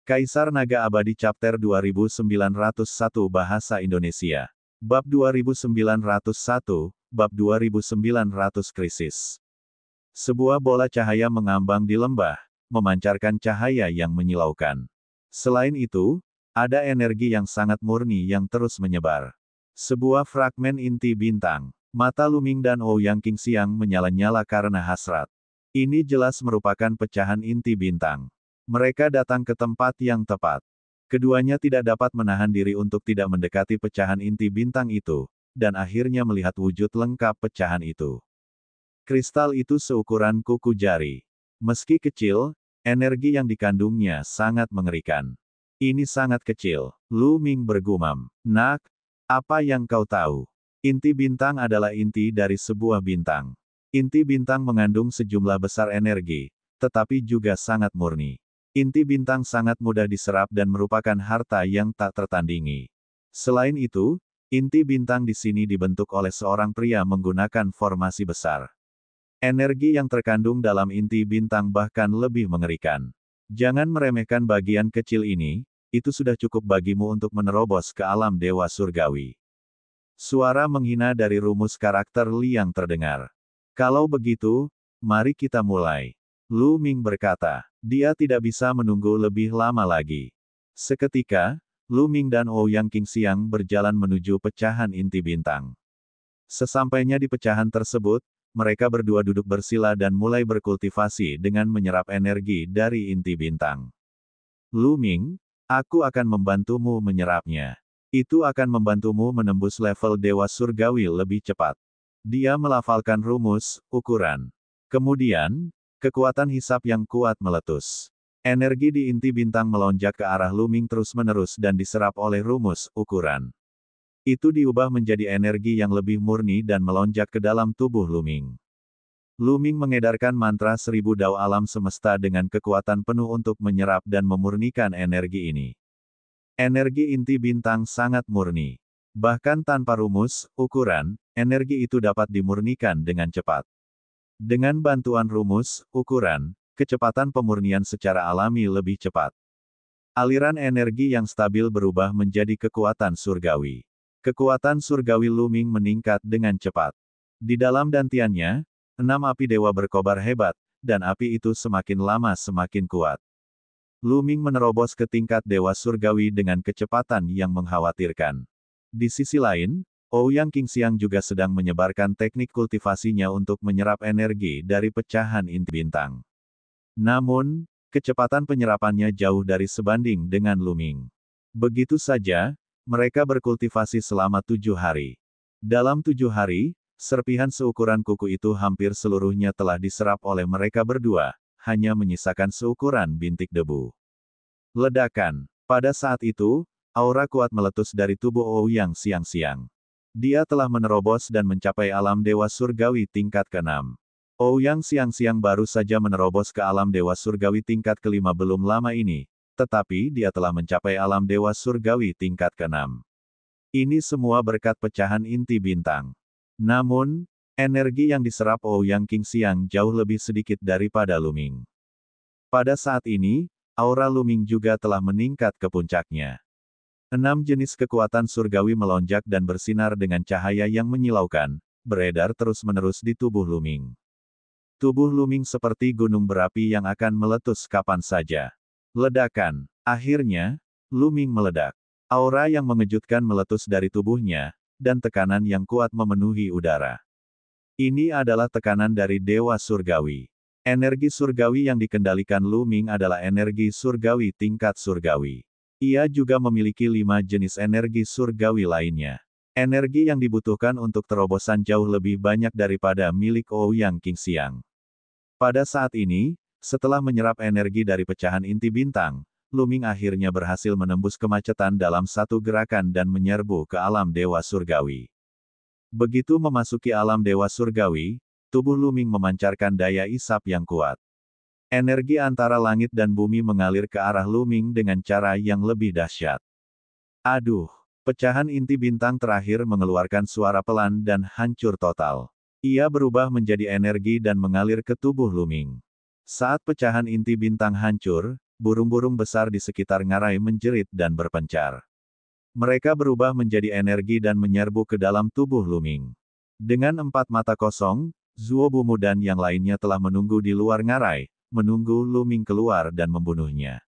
Kaisar Naga Abadi Chapter 2901 Bahasa Indonesia. Bab 2901, Bab 2900 Krisis. Sebuah bola cahaya mengambang di lembah, memancarkan cahaya yang menyilaukan. Selain itu, ada energi yang sangat murni yang terus menyebar. Sebuah fragmen inti bintang. Mata Luming dan Ouyang Qingxiang menyala-nyala karena hasrat. Ini jelas merupakan pecahan inti bintang. Mereka datang ke tempat yang tepat. Keduanya tidak dapat menahan diri untuk tidak mendekati pecahan inti bintang itu, dan akhirnya melihat wujud lengkap pecahan itu. Kristal itu seukuran kuku jari. Meski kecil, energi yang dikandungnya sangat mengerikan. Ini sangat kecil, Lu Ming bergumam. Nak, apa yang kau tahu? Inti bintang adalah inti dari sebuah bintang. Inti bintang mengandung sejumlah besar energi, tetapi juga sangat murni. Inti bintang sangat mudah diserap dan merupakan harta yang tak tertandingi. Selain itu, inti bintang di sini dibentuk oleh seorang pria menggunakan formasi besar. Energi yang terkandung dalam inti bintang bahkan lebih mengerikan. Jangan meremehkan bagian kecil ini, itu sudah cukup bagimu untuk menerobos ke alam dewa surgawi. Suara menghina dari rumus karakter Liang terdengar. Kalau begitu, mari kita mulai. Lu Ming berkata. Dia tidak bisa menunggu lebih lama lagi. Seketika, Lu Ming dan Ouyang Qingxiang berjalan menuju pecahan inti bintang. Sesampainya di pecahan tersebut, mereka berdua duduk bersila dan mulai berkultivasi dengan menyerap energi dari inti bintang. Lu Ming, aku akan membantumu menyerapnya. Itu akan membantumu menembus level dewa surgawi lebih cepat. Dia melafalkan rumus, ukuran. Kemudian, kekuatan hisap yang kuat meletus. Energi di inti bintang melonjak ke arah Lu Ming terus-menerus dan diserap oleh rumus, ukuran. Itu diubah menjadi energi yang lebih murni dan melonjak ke dalam tubuh Lu Ming. Lu Ming mengedarkan mantra 1000 dao alam semesta dengan kekuatan penuh untuk menyerap dan memurnikan energi ini. Energi inti bintang sangat murni. Bahkan tanpa rumus, ukuran, energi itu dapat dimurnikan dengan cepat. Dengan bantuan rumus, ukuran, kecepatan pemurnian secara alami lebih cepat. Aliran energi yang stabil berubah menjadi kekuatan surgawi. Kekuatan surgawi Lu Ming meningkat dengan cepat. Di dalam dantiannya, 6 api dewa berkobar hebat, dan api itu semakin lama semakin kuat. Lu Ming menerobos ke tingkat dewa surgawi dengan kecepatan yang mengkhawatirkan. Di sisi lain, Ouyang Qingxiang juga sedang menyebarkan teknik kultivasinya untuk menyerap energi dari pecahan inti bintang. Namun, kecepatan penyerapannya jauh dari sebanding dengan Lu Ming. Begitu saja, mereka berkultivasi selama 7 hari. Dalam 7 hari, serpihan seukuran kuku itu hampir seluruhnya telah diserap oleh mereka berdua, hanya menyisakan seukuran bintik debu. Ledakan. Pada saat itu, aura kuat meletus dari tubuh Ouyang Qingxiang. Dia telah menerobos dan mencapai alam dewa surgawi tingkat ke-6. Ouyang Qingxiang baru saja menerobos ke alam dewa surgawi tingkat ke-5 belum lama ini, tetapi dia telah mencapai alam dewa surgawi tingkat ke-6. Ini semua berkat pecahan inti bintang. Namun, energi yang diserap Ouyang Qingxiang jauh lebih sedikit daripada Lu Ming. Pada saat ini, aura Lu Ming juga telah meningkat ke puncaknya. 6 jenis kekuatan surgawi melonjak dan bersinar dengan cahaya yang menyilaukan, beredar terus-menerus di tubuh Lu Ming. Tubuh Lu Ming seperti gunung berapi yang akan meletus kapan saja. Ledakan. Akhirnya, Lu Ming meledak. Aura yang mengejutkan meletus dari tubuhnya, dan tekanan yang kuat memenuhi udara. Ini adalah tekanan dari dewa surgawi. Energi surgawi yang dikendalikan Lu Ming adalah energi surgawi tingkat surgawi. Ia juga memiliki 5 jenis energi surgawi lainnya. Energi yang dibutuhkan untuk terobosan jauh lebih banyak daripada milik Ouyang Qingxiang. Pada saat ini, setelah menyerap energi dari pecahan inti bintang, Lu Ming akhirnya berhasil menembus kemacetan dalam satu gerakan dan menyerbu ke alam dewa surgawi. Begitu memasuki alam dewa surgawi, tubuh Lu Ming memancarkan daya isap yang kuat. Energi antara langit dan bumi mengalir ke arah Lu Ming dengan cara yang lebih dahsyat. Aduh! Pecahan inti bintang terakhir mengeluarkan suara pelan dan hancur total. Ia berubah menjadi energi dan mengalir ke tubuh Lu Ming. Saat pecahan inti bintang hancur, burung-burung besar di sekitar ngarai menjerit dan berpencar. Mereka berubah menjadi energi dan menyerbu ke dalam tubuh Luming. Dengan 4 mata kosong, Zuo Bumu dan yang lainnya telah menunggu di luar ngarai, menunggu Luming keluar dan membunuhnya.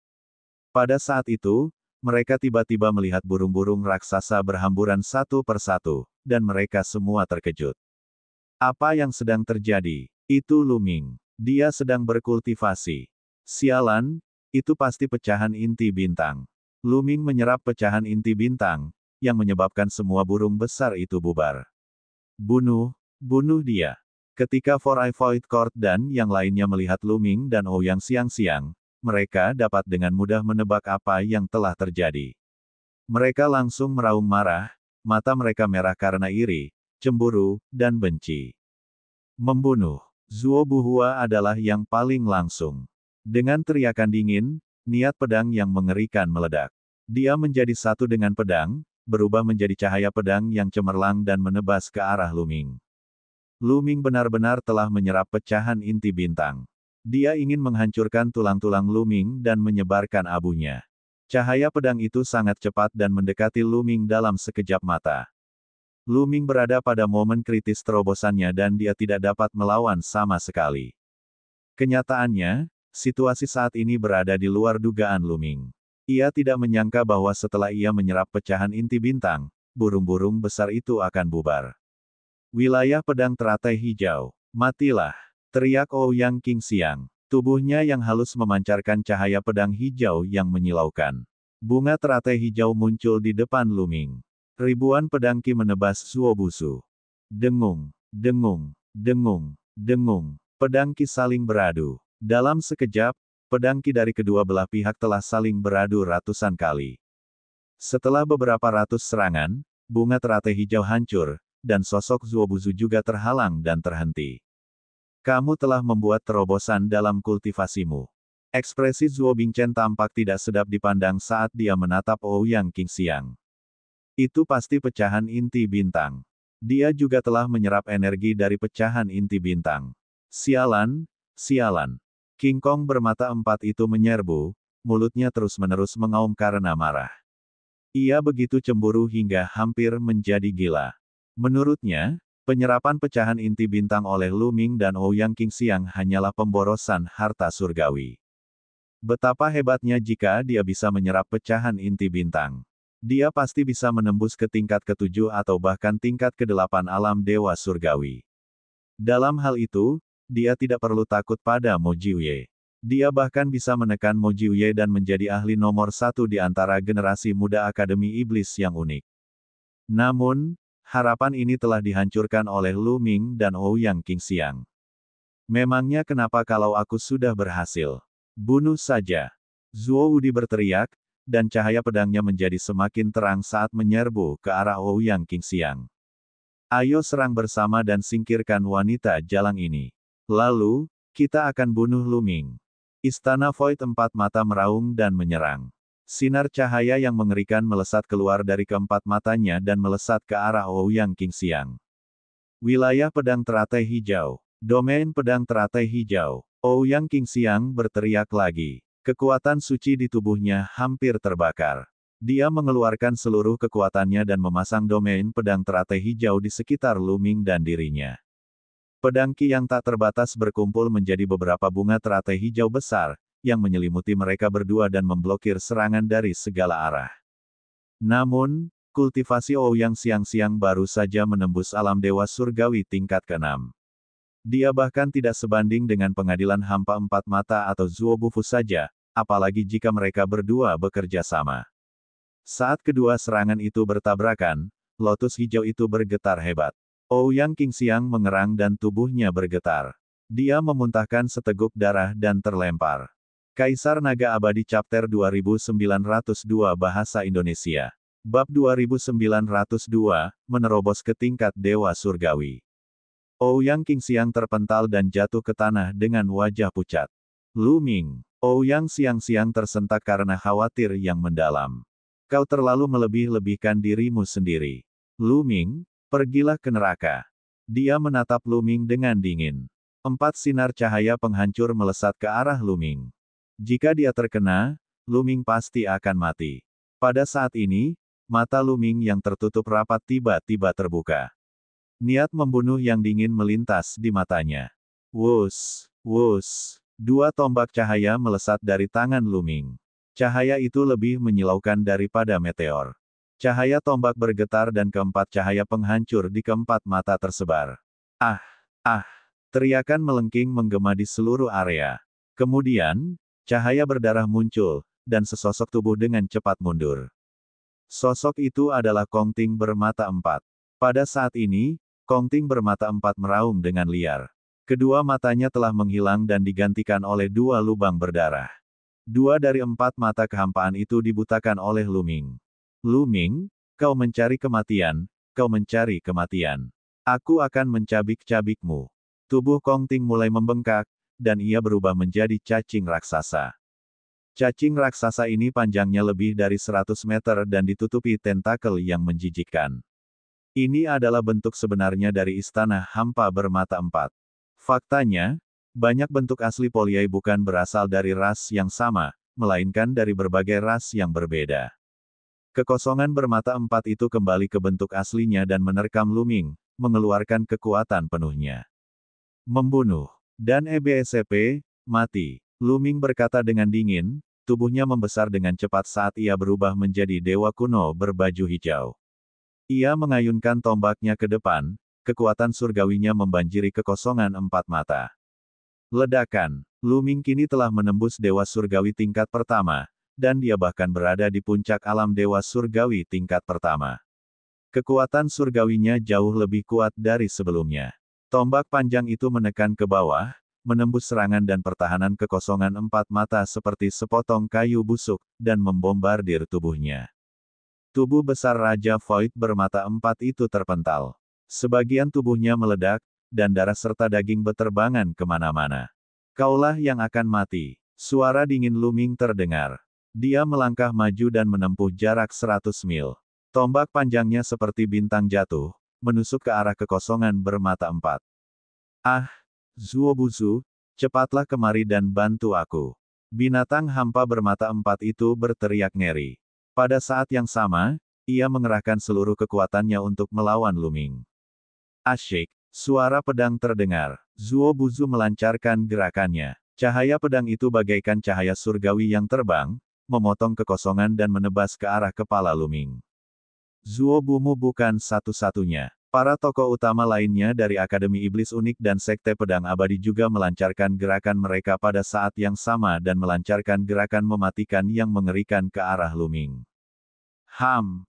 Pada saat itu, mereka tiba-tiba melihat burung-burung raksasa berhamburan satu persatu, dan mereka semua terkejut. Apa yang sedang terjadi? Itu Luming. Dia sedang berkultivasi. Sialan, itu pasti pecahan inti bintang. Luming menyerap pecahan inti bintang, yang menyebabkan semua burung besar itu bubar. Bunuh, bunuh dia. Ketika Four Eye Void Court dan yang lainnya melihat Luming dan Ouyang siang-siang, mereka dapat dengan mudah menebak apa yang telah terjadi. Mereka langsung meraung marah, mata mereka merah karena iri, cemburu, dan benci. Membunuh. Zuo Buhua adalah yang paling langsung. Dengan teriakan dingin, niat pedang yang mengerikan meledak. Dia menjadi satu dengan pedang, berubah menjadi cahaya pedang yang cemerlang dan menebas ke arah Luming. Luming benar-benar telah menyerap pecahan inti bintang. Dia ingin menghancurkan tulang-tulang Luming dan menyebarkan abunya. Cahaya pedang itu sangat cepat dan mendekati Luming dalam sekejap mata. Luming berada pada momen kritis terobosannya dan dia tidak dapat melawan sama sekali. Kenyataannya, situasi saat ini berada di luar dugaan Luming. Ia tidak menyangka bahwa setelah ia menyerap pecahan inti bintang, burung-burung besar itu akan bubar. Wilayah pedang teratai hijau. Matilah! Teriak Ouyang Qingxiang. Tubuhnya yang halus memancarkan cahaya pedang hijau yang menyilaukan. Bunga teratai hijau muncul di depan Luming. Ribuan pedang Qi menebas Zuo Busu. Dengung, dengung, dengung, dengung. Pedang Qi saling beradu. Dalam sekejap, pedang Qi dari kedua belah pihak telah saling beradu ratusan kali. Setelah beberapa ratus serangan, bunga teratai hijau hancur, dan sosok Zuo Busu juga terhalang dan terhenti. Kamu telah membuat terobosan dalam kultivasimu. Ekspresi Zuo Bingchen tampak tidak sedap dipandang saat dia menatap Ouyang Qingxiang. Itu pasti pecahan inti bintang. Dia juga telah menyerap energi dari pecahan inti bintang. Sialan, sialan. King Kong bermata empat itu menyerbu, mulutnya terus-menerus mengaum karena marah. Ia begitu cemburu hingga hampir menjadi gila. Menurutnya, penyerapan pecahan inti bintang oleh Luming dan Ouyang Qingxiang hanyalah pemborosan harta surgawi. Betapa hebatnya jika dia bisa menyerap pecahan inti bintang. Dia pasti bisa menembus ke tingkat ke-7 atau bahkan tingkat ke-8 alam dewa surgawi. Dalam hal itu, dia tidak perlu takut pada Mo Jiuye. Dia bahkan bisa menekan Mo Jiuye dan menjadi ahli nomor 1 di antara generasi muda Akademi Iblis yang unik. Namun, harapan ini telah dihancurkan oleh Luming dan Ouyang Qingxiang. Memangnya kenapa kalau aku sudah berhasil? Bunuh saja. Zuo Wudi berteriak, dan cahaya pedangnya menjadi semakin terang saat menyerbu ke arah Ouyang Qingxiang. Ayo serang bersama dan singkirkan wanita jalang ini. Lalu, kita akan bunuh Luming. Istana Void empat mata meraung dan menyerang. Sinar cahaya yang mengerikan melesat keluar dari keempat matanya dan melesat ke arah Ouyang Qingxiang. Wilayah pedang teratai hijau. Domain pedang teratai hijau. Ouyang Qingxiang berteriak lagi. Kekuatan suci di tubuhnya hampir terbakar. Dia mengeluarkan seluruh kekuatannya dan memasang domain pedang teratai hijau di sekitar Luming dan dirinya. Pedang Qi yang tak terbatas berkumpul menjadi beberapa bunga teratai hijau besar, yang menyelimuti mereka berdua dan memblokir serangan dari segala arah. Namun, kultivasi Ouyang siang-siang baru saja menembus alam dewa surgawi tingkat ke-6. Dia bahkan tidak sebanding dengan pengadilan hampa empat mata atau Zuo Bufu saja, apalagi jika mereka berdua bekerja sama. Saat kedua serangan itu bertabrakan, lotus hijau itu bergetar hebat. Ouyang Qingxiang mengerang dan tubuhnya bergetar. Dia memuntahkan seteguk darah dan terlempar. Kaisar Naga Abadi Chapter 2902 Bahasa Indonesia. Bab 2902, Menerobos ke tingkat Dewa Surgawi. Ouyang Qingxiang terpental dan jatuh ke tanah dengan wajah pucat. Luming. Ouyang siang-siang tersentak karena khawatir yang mendalam. Kau terlalu melebih-lebihkan dirimu sendiri. Luming, pergilah ke neraka. Dia menatap Luming dengan dingin. 4 sinar cahaya penghancur melesat ke arah Luming. Jika dia terkena, Luming pasti akan mati. Pada saat ini, mata Luming yang tertutup rapat tiba-tiba terbuka. Niat membunuh yang dingin melintas di matanya. Wus, wus. Dua tombak cahaya melesat dari tangan Luming. Cahaya itu lebih menyilaukan daripada meteor. Cahaya tombak bergetar dan keempat cahaya penghancur di keempat mata tersebar. Ah! Ah! Teriakan melengking menggema di seluruh area. Kemudian, cahaya berdarah muncul, dan sesosok tubuh dengan cepat mundur. Sosok itu adalah Kongting bermata empat. Pada saat ini, Kongting bermata empat meraung dengan liar. Kedua matanya telah menghilang dan digantikan oleh dua lubang berdarah. Dua dari empat mata kehampaan itu dibutakan oleh Luming. Luming, kau mencari kematian, kau mencari kematian. Aku akan mencabik-cabikmu. Tubuh Kongting mulai membengkak, dan ia berubah menjadi cacing raksasa. Cacing raksasa ini panjangnya lebih dari 100 meter dan ditutupi tentakel yang menjijikkan. Ini adalah bentuk sebenarnya dari istana hampa bermata empat. Faktanya, banyak bentuk asli Polyai bukan berasal dari ras yang sama, melainkan dari berbagai ras yang berbeda. Kekosongan bermata empat itu kembali ke bentuk aslinya dan menerkam Luming, mengeluarkan kekuatan penuhnya. Membunuh. Dan EBSCP, mati. Luming berkata dengan dingin, tubuhnya membesar dengan cepat saat ia berubah menjadi dewa kuno berbaju hijau. Ia mengayunkan tombaknya ke depan, kekuatan surgawinya membanjiri kekosongan empat mata. Ledakan. Luming kini telah menembus dewa surgawi tingkat pertama, dan dia bahkan berada di puncak alam dewa surgawi tingkat pertama. Kekuatan surgawinya jauh lebih kuat dari sebelumnya. Tombak panjang itu menekan ke bawah, menembus serangan dan pertahanan kekosongan empat mata seperti sepotong kayu busuk, dan membombardir tubuhnya. Tubuh besar Raja Void bermata empat itu terpental. Sebagian tubuhnya meledak, dan darah serta daging beterbangan kemana-mana. Kaulah yang akan mati. Suara dingin Luming terdengar. Dia melangkah maju dan menempuh jarak 100 mil. Tombak panjangnya seperti bintang jatuh, menusuk ke arah kekosongan bermata empat. Ah! Zuobuzu, cepatlah kemari dan bantu aku. Binatang hampa bermata empat itu berteriak ngeri. Pada saat yang sama, ia mengerahkan seluruh kekuatannya untuk melawan Luming. Asyik, suara pedang terdengar. Zuobuzu melancarkan gerakannya. Cahaya pedang itu bagaikan cahaya surgawi yang terbang, memotong kekosongan dan menebas ke arah kepala Luming. Zuobumu bukan satu-satunya. Para tokoh utama lainnya dari Akademi Iblis Unik dan Sekte Pedang Abadi juga melancarkan gerakan mereka pada saat yang sama dan melancarkan gerakan mematikan yang mengerikan ke arah Luming. Ham!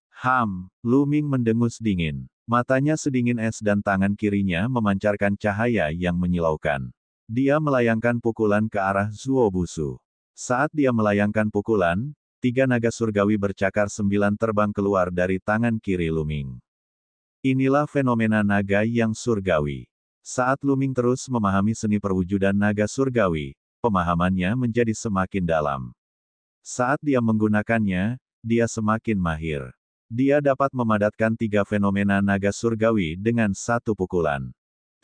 Luming mendengus dingin. Matanya sedingin es dan tangan kirinya memancarkan cahaya yang menyilaukan. Dia melayangkan pukulan ke arah Zuobuzu. Saat dia melayangkan pukulan, 3 naga surgawi bercakar 9 terbang keluar dari tangan kiri Luming. Inilah fenomena naga yang surgawi. Saat Luming terus memahami seni perwujudan naga surgawi, pemahamannya menjadi semakin dalam. Saat dia menggunakannya, dia semakin mahir. Dia dapat memadatkan 3 fenomena naga surgawi dengan satu pukulan.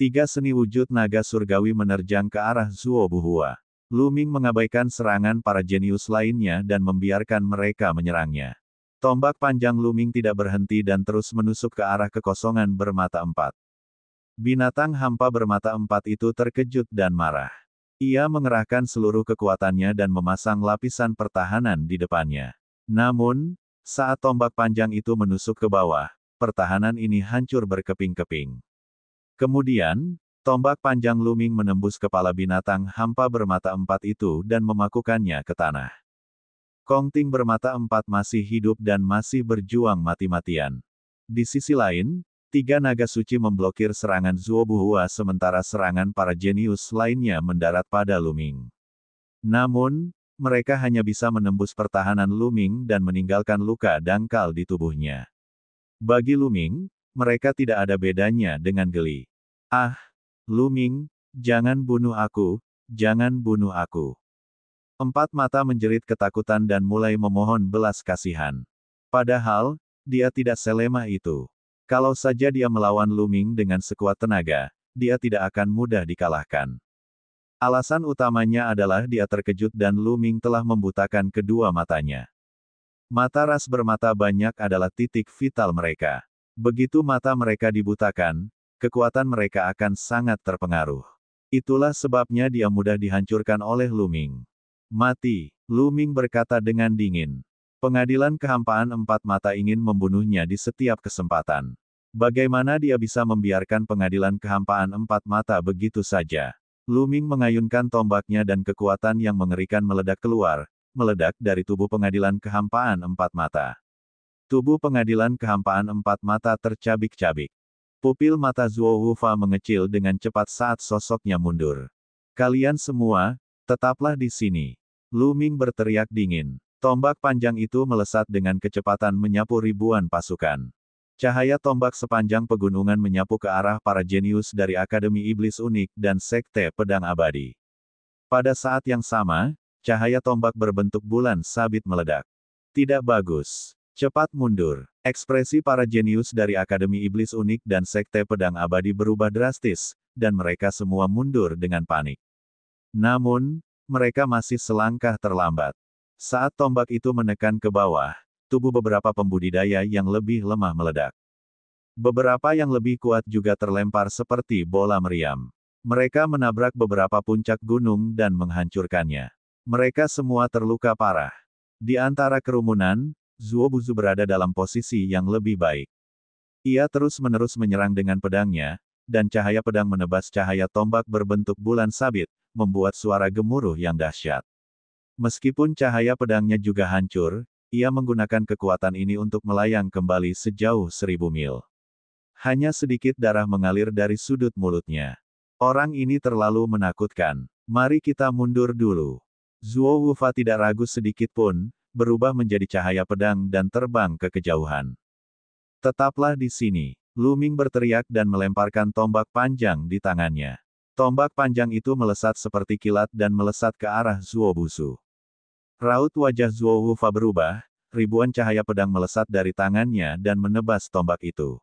3 seni wujud naga surgawi menerjang ke arah Zuobuhua. Luming mengabaikan serangan para jenius lainnya dan membiarkan mereka menyerangnya. Tombak panjang Luming tidak berhenti dan terus menusuk ke arah kekosongan bermata empat. Binatang hampa bermata empat itu terkejut dan marah. Ia mengerahkan seluruh kekuatannya dan memasang lapisan pertahanan di depannya. Namun, saat tombak panjang itu menusuk ke bawah, pertahanan ini hancur berkeping-keping. Kemudian, tombak panjang Luming menembus kepala binatang hampa bermata empat itu dan memakukannya ke tanah. Kongting bermata empat masih hidup dan masih berjuang mati-matian. Di sisi lain, 3 naga suci memblokir serangan Zuobuhua sementara serangan para jenius lainnya mendarat pada Luming. Namun, mereka hanya bisa menembus pertahanan Luming dan meninggalkan luka dangkal di tubuhnya. Bagi Luming, mereka tidak ada bedanya dengan geli. Ah! Luming, jangan bunuh aku, jangan bunuh aku. Empat mata menjerit ketakutan dan mulai memohon belas kasihan. Padahal, dia tidak selemah itu. Kalau saja dia melawan Luming dengan sekuat tenaga, dia tidak akan mudah dikalahkan. Alasan utamanya adalah dia terkejut dan Lu Ming telah membutakan kedua matanya. Mata ras bermata banyak adalah titik vital mereka. Begitu mata mereka dibutakan, kekuatan mereka akan sangat terpengaruh. Itulah sebabnya dia mudah dihancurkan oleh Lu Ming. Mati, Lu Ming berkata dengan dingin. Pengadilan kehampaan empat mata ingin membunuhnya di setiap kesempatan. Bagaimana dia bisa membiarkan pengadilan kehampaan empat mata begitu saja? Lu Ming mengayunkan tombaknya dan kekuatan yang mengerikan meledak keluar, meledak dari tubuh pengadilan kehampaan empat mata. Tubuh pengadilan kehampaan empat mata tercabik-cabik. Pupil mata Zuo Wufa mengecil dengan cepat saat sosoknya mundur. Kalian semua, tetaplah di sini. Lu Ming berteriak dingin. Tombak panjang itu melesat dengan kecepatan menyapu ribuan pasukan. Cahaya tombak sepanjang pegunungan menyapu ke arah para jenius dari Akademi Iblis Unik dan Sekte Pedang Abadi. Pada saat yang sama, cahaya tombak berbentuk bulan sabit meledak. Tidak bagus. Cepat mundur. Ekspresi para jenius dari Akademi Iblis Unik dan Sekte Pedang Abadi berubah drastis, dan mereka semua mundur dengan panik. Namun, mereka masih selangkah terlambat. Saat tombak itu menekan ke bawah, tubuh beberapa pembudidaya yang lebih lemah meledak. Beberapa yang lebih kuat juga terlempar seperti bola meriam. Mereka menabrak beberapa puncak gunung dan menghancurkannya. Mereka semua terluka parah. Di antara kerumunan, Zuo Buzu berada dalam posisi yang lebih baik. Ia terus-menerus menyerang dengan pedangnya, dan cahaya pedang menebas cahaya tombak berbentuk bulan sabit, membuat suara gemuruh yang dahsyat. Meskipun cahaya pedangnya juga hancur, ia menggunakan kekuatan ini untuk melayang kembali sejauh 1000 mil. Hanya sedikit darah mengalir dari sudut mulutnya. Orang ini terlalu menakutkan. Mari kita mundur dulu. Zuo Wufa tidak ragu sedikit pun, berubah menjadi cahaya pedang dan terbang ke kejauhan. Tetaplah di sini. Lu Ming berteriak dan melemparkan tombak panjang di tangannya. Tombak panjang itu melesat seperti kilat dan melesat ke arah Zuo Buzu. Raut wajah Zuo Wufa berubah, ribuan cahaya pedang melesat dari tangannya dan menebas tombak itu.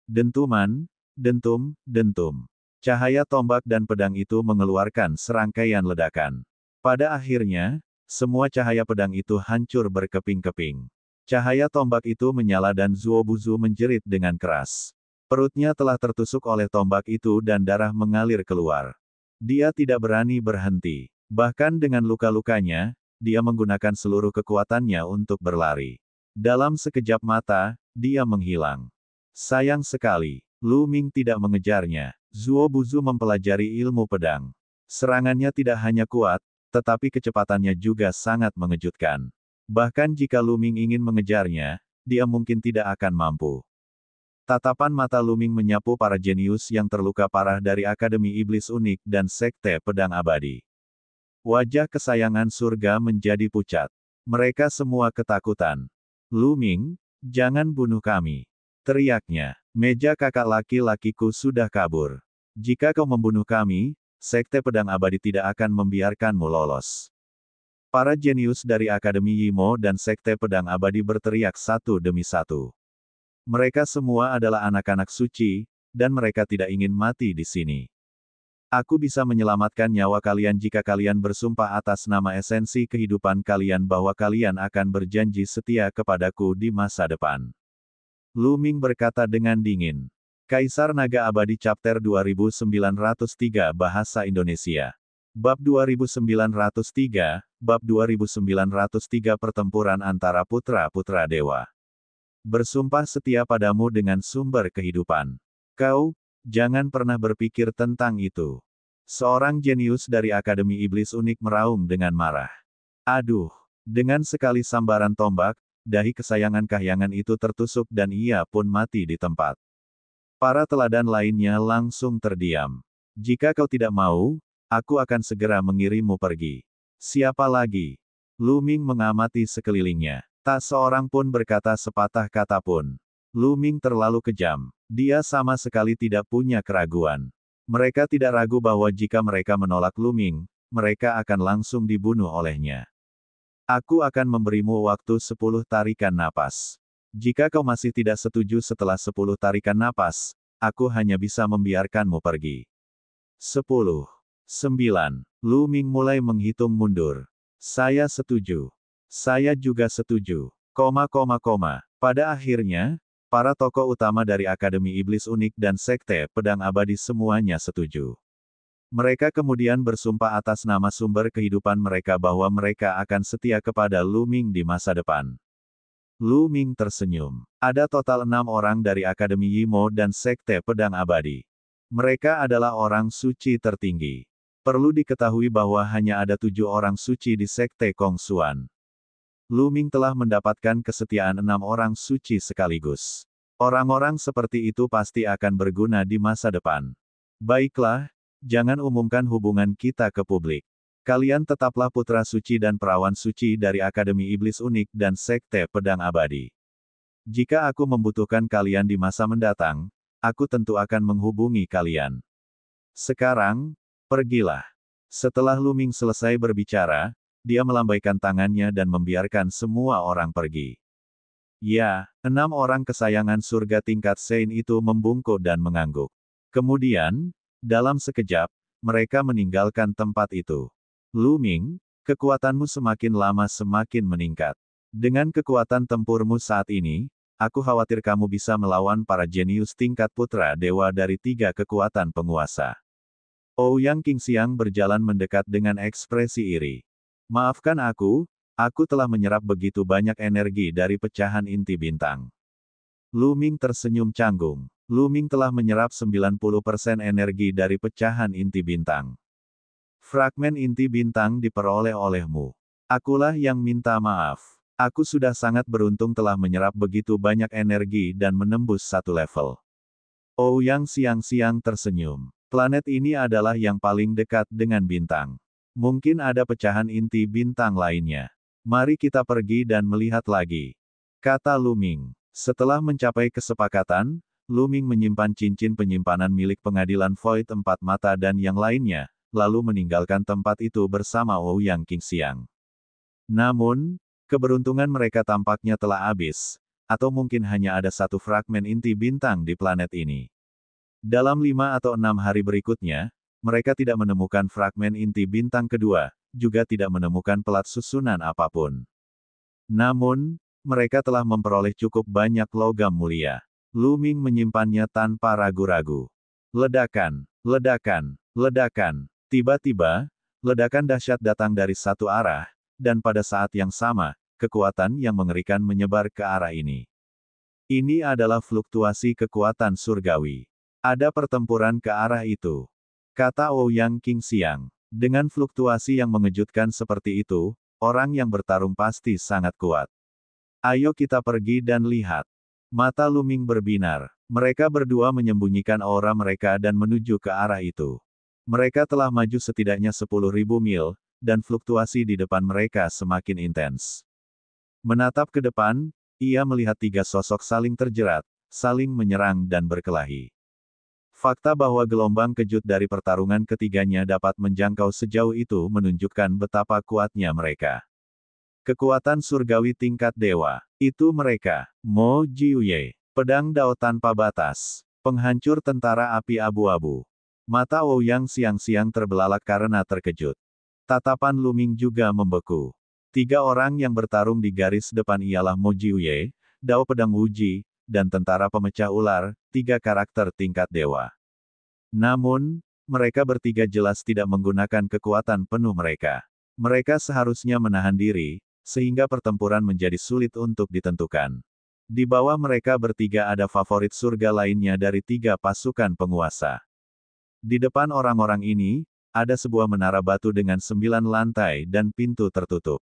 Dentuman, dentum, dentum. Cahaya tombak dan pedang itu mengeluarkan serangkaian ledakan. Pada akhirnya, semua cahaya pedang itu hancur berkeping-keping. Cahaya tombak itu menyala dan Zuo Buzu menjerit dengan keras. Perutnya telah tertusuk oleh tombak itu dan darah mengalir keluar. Dia tidak berani berhenti. Bahkan dengan luka-lukanya, dia menggunakan seluruh kekuatannya untuk berlari. Dalam sekejap mata, dia menghilang. Sayang sekali, Lu Ming tidak mengejarnya. Zuo Buzu mempelajari ilmu pedang. Serangannya tidak hanya kuat, tetapi kecepatannya juga sangat mengejutkan. Bahkan jika Lu Ming ingin mengejarnya, dia mungkin tidak akan mampu. Tatapan mata Lu Ming menyapu para jenius yang terluka parah dari Akademi Iblis Unik dan Sekte Pedang Abadi. Wajah kesayangan surga menjadi pucat. Mereka semua ketakutan. Lu Ming, jangan bunuh kami. Teriaknya. Meja kakak laki-lakiku sudah kabur. Jika kau membunuh kami, Sekte Pedang Abadi tidak akan membiarkanmu lolos. Para jenius dari Akademi Yimo dan Sekte Pedang Abadi berteriak satu demi satu. Mereka semua adalah anak-anak suci, dan mereka tidak ingin mati di sini. Aku bisa menyelamatkan nyawa kalian jika kalian bersumpah atas nama esensi kehidupan kalian bahwa kalian akan berjanji setia kepadaku di masa depan. Lu Ming berkata dengan dingin. Kaisar Naga Abadi Chapter 2903 Bahasa Indonesia. Bab 2903, Bab 2903 Pertempuran antara putra-putra dewa. Bersumpah setia padamu dengan sumber kehidupan. Kau, jangan pernah berpikir tentang itu. Seorang jenius dari Akademi Iblis Unik meraung dengan marah. Aduh, dengan sekali sambaran tombak, dahi kesayangan kahyangan itu tertusuk dan ia pun mati di tempat. Para teladan lainnya langsung terdiam. Jika kau tidak mau, aku akan segera mengirimmu pergi. Siapa lagi? Lu Ming mengamati sekelilingnya. Tak seorang pun berkata sepatah kata pun. Lu Ming terlalu kejam. Dia sama sekali tidak punya keraguan. Mereka tidak ragu bahwa jika mereka menolak Lu Ming, mereka akan langsung dibunuh olehnya. Aku akan memberimu waktu 10 tarikan napas. Jika kau masih tidak setuju setelah 10 tarikan napas, aku hanya bisa membiarkanmu pergi. 10. 9. Lu Ming mulai menghitung mundur. Saya setuju. Saya juga setuju. Pada akhirnya, para tokoh utama dari Akademi Iblis Unik dan Sekte Pedang Abadi semuanya setuju. Mereka kemudian bersumpah atas nama sumber kehidupan mereka bahwa mereka akan setia kepada Lu Ming di masa depan. Lu Ming tersenyum. Ada total 6 orang dari Akademi Yimo dan Sekte Pedang Abadi. Mereka adalah orang suci tertinggi. Perlu diketahui bahwa hanya ada 7 orang suci di Sekte Kongsuan. Lu Ming telah mendapatkan kesetiaan 6 orang suci sekaligus. Orang-orang seperti itu pasti akan berguna di masa depan. Baiklah, jangan umumkan hubungan kita ke publik. Kalian tetaplah putra suci dan perawan suci dari Akademi Iblis Unik dan Sekte Pedang Abadi. Jika aku membutuhkan kalian di masa mendatang, aku tentu akan menghubungi kalian. Sekarang, pergilah. Setelah Lu Ming selesai berbicara, dia melambaikan tangannya dan membiarkan semua orang pergi. Ya, 6 orang kesayangan surga tingkat Sein itu membungkuk dan mengangguk. Kemudian, dalam sekejap, mereka meninggalkan tempat itu. Lu Ming, kekuatanmu semakin lama semakin meningkat. Dengan kekuatan tempurmu saat ini, aku khawatir kamu bisa melawan para jenius tingkat putra dewa dari 3 kekuatan penguasa. Ouyang Qingxiang berjalan mendekat dengan ekspresi iri. Maafkan aku telah menyerap begitu banyak energi dari pecahan inti bintang. Lu Ming tersenyum canggung. Lu Ming telah menyerap 90% energi dari pecahan inti bintang. Fragmen inti bintang diperoleh olehmu. Akulah yang minta maaf. Aku sudah sangat beruntung telah menyerap begitu banyak energi dan menembus 1 level. Ouyang Xiangxiang tersenyum. Planet ini adalah yang paling dekat dengan bintang. Mungkin ada pecahan inti bintang lainnya. Mari kita pergi dan melihat lagi, kata Lu Ming. Setelah mencapai kesepakatan, Lu Ming menyimpan cincin penyimpanan milik pengadilan Void 4 Mata dan yang lainnya, lalu meninggalkan tempat itu bersama Ouyang Qingxiang. Namun, keberuntungan mereka tampaknya telah habis, atau mungkin hanya ada 1 fragmen inti bintang di planet ini. Dalam 5 atau 6 hari berikutnya, mereka tidak menemukan fragmen inti bintang kedua, juga tidak menemukan pelat susunan apapun. Namun, mereka telah memperoleh cukup banyak logam mulia. Lu Ming menyimpannya tanpa ragu-ragu. Ledakan, ledakan, ledakan. Tiba-tiba, ledakan dahsyat datang dari satu arah, dan pada saat yang sama, kekuatan yang mengerikan menyebar ke arah ini. Ini adalah fluktuasi kekuatan surgawi. Ada pertempuran ke arah itu, kata Ouyang Qingxiang. Dengan fluktuasi yang mengejutkan seperti itu, orang yang bertarung pasti sangat kuat. Ayo kita pergi dan lihat. Mata Lu Ming berbinar. Mereka berdua menyembunyikan aura mereka dan menuju ke arah itu. Mereka telah maju setidaknya 10.000 mil, dan fluktuasi di depan mereka semakin intens. Menatap ke depan, ia melihat 3 sosok saling terjerat, saling menyerang dan berkelahi. Fakta bahwa gelombang kejut dari pertarungan ketiganya dapat menjangkau sejauh itu menunjukkan betapa kuatnya mereka. Kekuatan surgawi tingkat dewa. Itu mereka. Mo Jiuye. Pedang Dao tanpa batas. Penghancur tentara api abu-abu. Mata Ouyang Xiangxiang terbelalak karena terkejut. Tatapan Lu Ming juga membeku. 3 orang yang bertarung di garis depan ialah Mo Jiuye, Dao Pedang Wuji, dan tentara pemecah ular, 3 karakter tingkat dewa. Namun, mereka bertiga jelas tidak menggunakan kekuatan penuh mereka. Mereka seharusnya menahan diri, sehingga pertempuran menjadi sulit untuk ditentukan. Di bawah mereka bertiga ada favorit surga lainnya dari 3 pasukan penguasa. Di depan orang-orang ini, ada sebuah menara batu dengan 9 lantai dan pintu tertutup.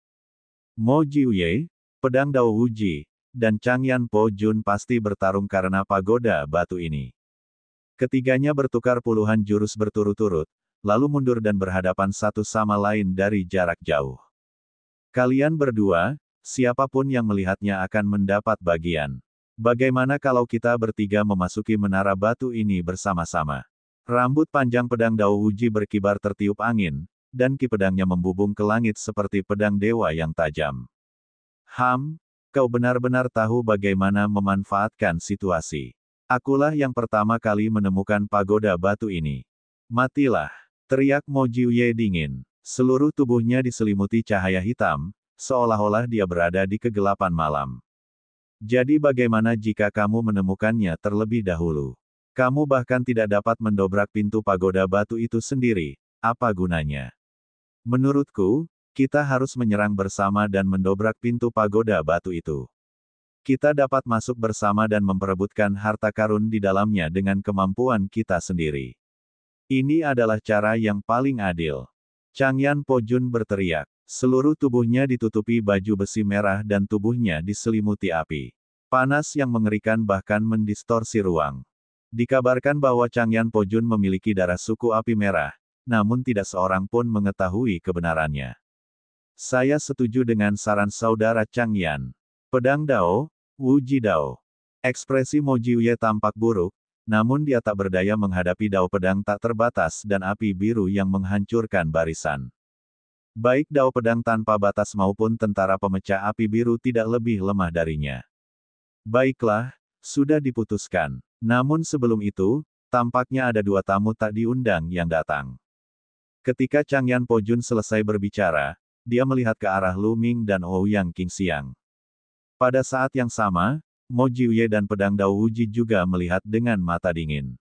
Mo Jiuye, Pedang Dao Wuji, dan Changyan Po Jun pasti bertarung karena pagoda batu ini. Ketiganya bertukar puluhan jurus berturut-turut, lalu mundur dan berhadapan satu sama lain dari jarak jauh. Kalian berdua, siapapun yang melihatnya akan mendapat bagian. Bagaimana kalau kita bertiga memasuki menara batu ini bersama-sama? Rambut panjang pedang Dao Wuji berkibar tertiup angin, dan ki pedangnya membubung ke langit seperti pedang dewa yang tajam. Kau benar-benar tahu bagaimana memanfaatkan situasi. Akulah yang pertama kali menemukan pagoda batu ini. Matilah. Teriak Mo Jiuye dingin. Seluruh tubuhnya diselimuti cahaya hitam, seolah-olah dia berada di kegelapan malam. Jadi bagaimana jika kamu menemukannya terlebih dahulu? Kamu bahkan tidak dapat mendobrak pintu pagoda batu itu sendiri, apa gunanya? Menurutku, kita harus menyerang bersama dan mendobrak pintu pagoda batu itu. Kita dapat masuk bersama dan memperebutkan harta karun di dalamnya dengan kemampuan kita sendiri. Ini adalah cara yang paling adil. Changyan Pojun berteriak. Seluruh tubuhnya ditutupi baju besi merah dan tubuhnya diselimuti api. Panas yang mengerikan bahkan mendistorsi ruang. Dikabarkan bahwa Changyan Pojun memiliki darah suku api merah, namun tidak seorang pun mengetahui kebenarannya. Saya setuju dengan saran saudara Changyan. Pedang Dao, Wuji Dao. Ekspresi Mo Jiuye tampak buruk, namun dia tak berdaya menghadapi dao pedang tak terbatas dan api biru yang menghancurkan barisan. Baik dao pedang tanpa batas maupun tentara pemecah api biru tidak lebih lemah darinya. Baiklah, sudah diputuskan. Namun sebelum itu, tampaknya ada dua tamu tak diundang yang datang. Ketika Changyan Pojun selesai berbicara, dia melihat ke arah Lu Ming dan Ouyang Qingxiang. Pada saat yang sama, Mo Jiuye dan pedang Dao Wuji juga melihat dengan mata dingin.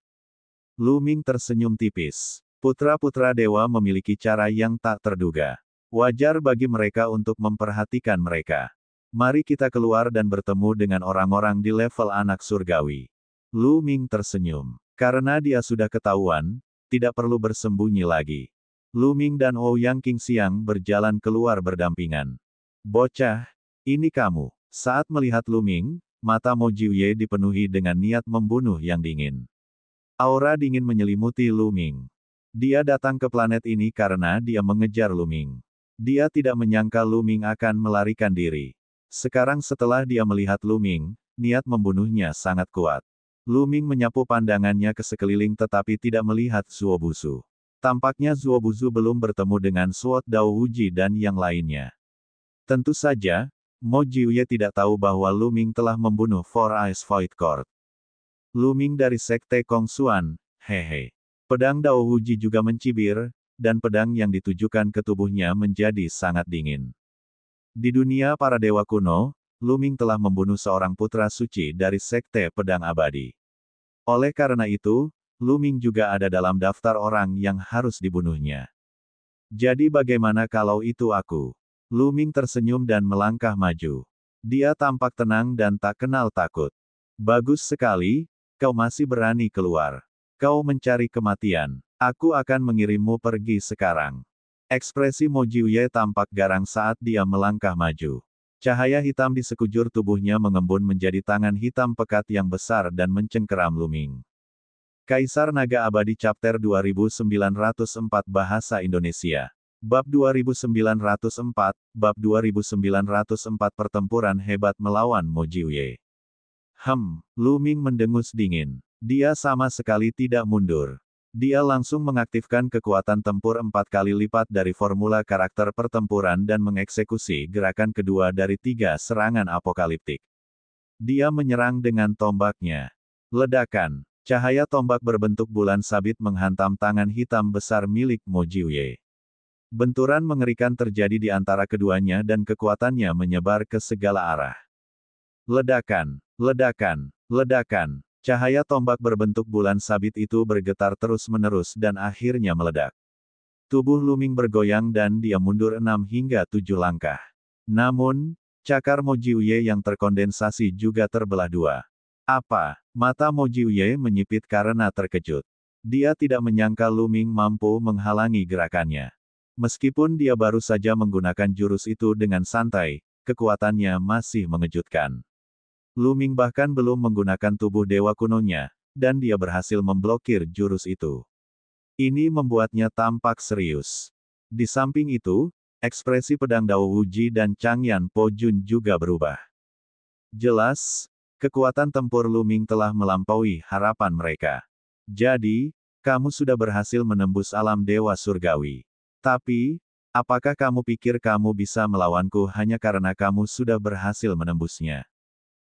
Lu Ming tersenyum tipis. Putra-putra dewa memiliki cara yang tak terduga. Wajar bagi mereka untuk memperhatikan mereka. Mari kita keluar dan bertemu dengan orang-orang di level anak surgawi. Lu Ming tersenyum. Karena dia sudah ketahuan, tidak perlu bersembunyi lagi. Lu Ming dan Ouyang Qingxiang berjalan keluar berdampingan. Bocah, ini kamu. Saat melihat Lu Ming, mata Mo Jiuye dipenuhi dengan niat membunuh yang dingin. Aura dingin menyelimuti Lu Ming. Dia datang ke planet ini karena dia mengejar Lu Ming. Dia tidak menyangka Lu Ming akan melarikan diri. Sekarang setelah dia melihat Lu Ming, niat membunuhnya sangat kuat. Lu Ming menyapu pandangannya ke sekeliling tetapi tidak melihat Zuobuzu. Tampaknya Zuobuzu belum bertemu dengan Sword Dao Wuji dan yang lainnya. Tentu saja, Mo Jiuye tidak tahu bahwa Lu Ming telah membunuh Four Eyes Void Court. Lu Ming dari Sekte Kongsuan, hehe. Pedang Dao Wuji juga mencibir, dan pedang yang ditujukan ke tubuhnya menjadi sangat dingin. Di dunia para dewa kuno, Lu Ming telah membunuh seorang putra suci dari Sekte Pedang Abadi. Oleh karena itu, Lu Ming juga ada dalam daftar orang yang harus dibunuhnya. Jadi bagaimana kalau itu aku? Lu Ming tersenyum dan melangkah maju. Dia tampak tenang dan tak kenal takut. Bagus sekali, kau masih berani keluar. Kau mencari kematian. Aku akan mengirimmu pergi sekarang. Ekspresi Mo Jiuye tampak garang saat dia melangkah maju. Cahaya hitam di sekujur tubuhnya mengembun menjadi tangan hitam pekat yang besar dan mencengkeram Lu Ming. Kaisar Naga Abadi Chapter 2904 Bahasa Indonesia. Bab 2904, Bab 2904 Pertempuran hebat melawan Mo Jiuye. Lu Ming mendengus dingin. Dia sama sekali tidak mundur. Dia langsung mengaktifkan kekuatan tempur 4 kali lipat dari formula karakter pertempuran dan mengeksekusi gerakan kedua dari 3 serangan apokaliptik. Dia menyerang dengan tombaknya. Ledakan. Cahaya tombak berbentuk bulan sabit menghantam tangan hitam besar milik Mo Jiuye. Benturan mengerikan terjadi di antara keduanya dan kekuatannya menyebar ke segala arah. Ledakan, ledakan, ledakan. Cahaya tombak berbentuk bulan sabit itu bergetar terus-menerus dan akhirnya meledak. Tubuh Lu Ming bergoyang dan dia mundur 6 hingga 7 langkah. Namun, cakar Mo Jiuye yang terkondensasi juga terbelah 2. Apa? Mata Mo Jiuye menyipit karena terkejut. Dia tidak menyangka Lu Ming mampu menghalangi gerakannya. Meskipun dia baru saja menggunakan jurus itu dengan santai, kekuatannya masih mengejutkan. Lu Ming bahkan belum menggunakan tubuh dewa kunonya, dan dia berhasil memblokir jurus itu. Ini membuatnya tampak serius. Di samping itu, ekspresi pedang Dao Wuji dan Changyan Pojun juga berubah. Jelas, kekuatan tempur Lu Ming telah melampaui harapan mereka. Jadi, kamu sudah berhasil menembus alam dewa surgawi. Tapi, apakah kamu pikir kamu bisa melawanku hanya karena kamu sudah berhasil menembusnya?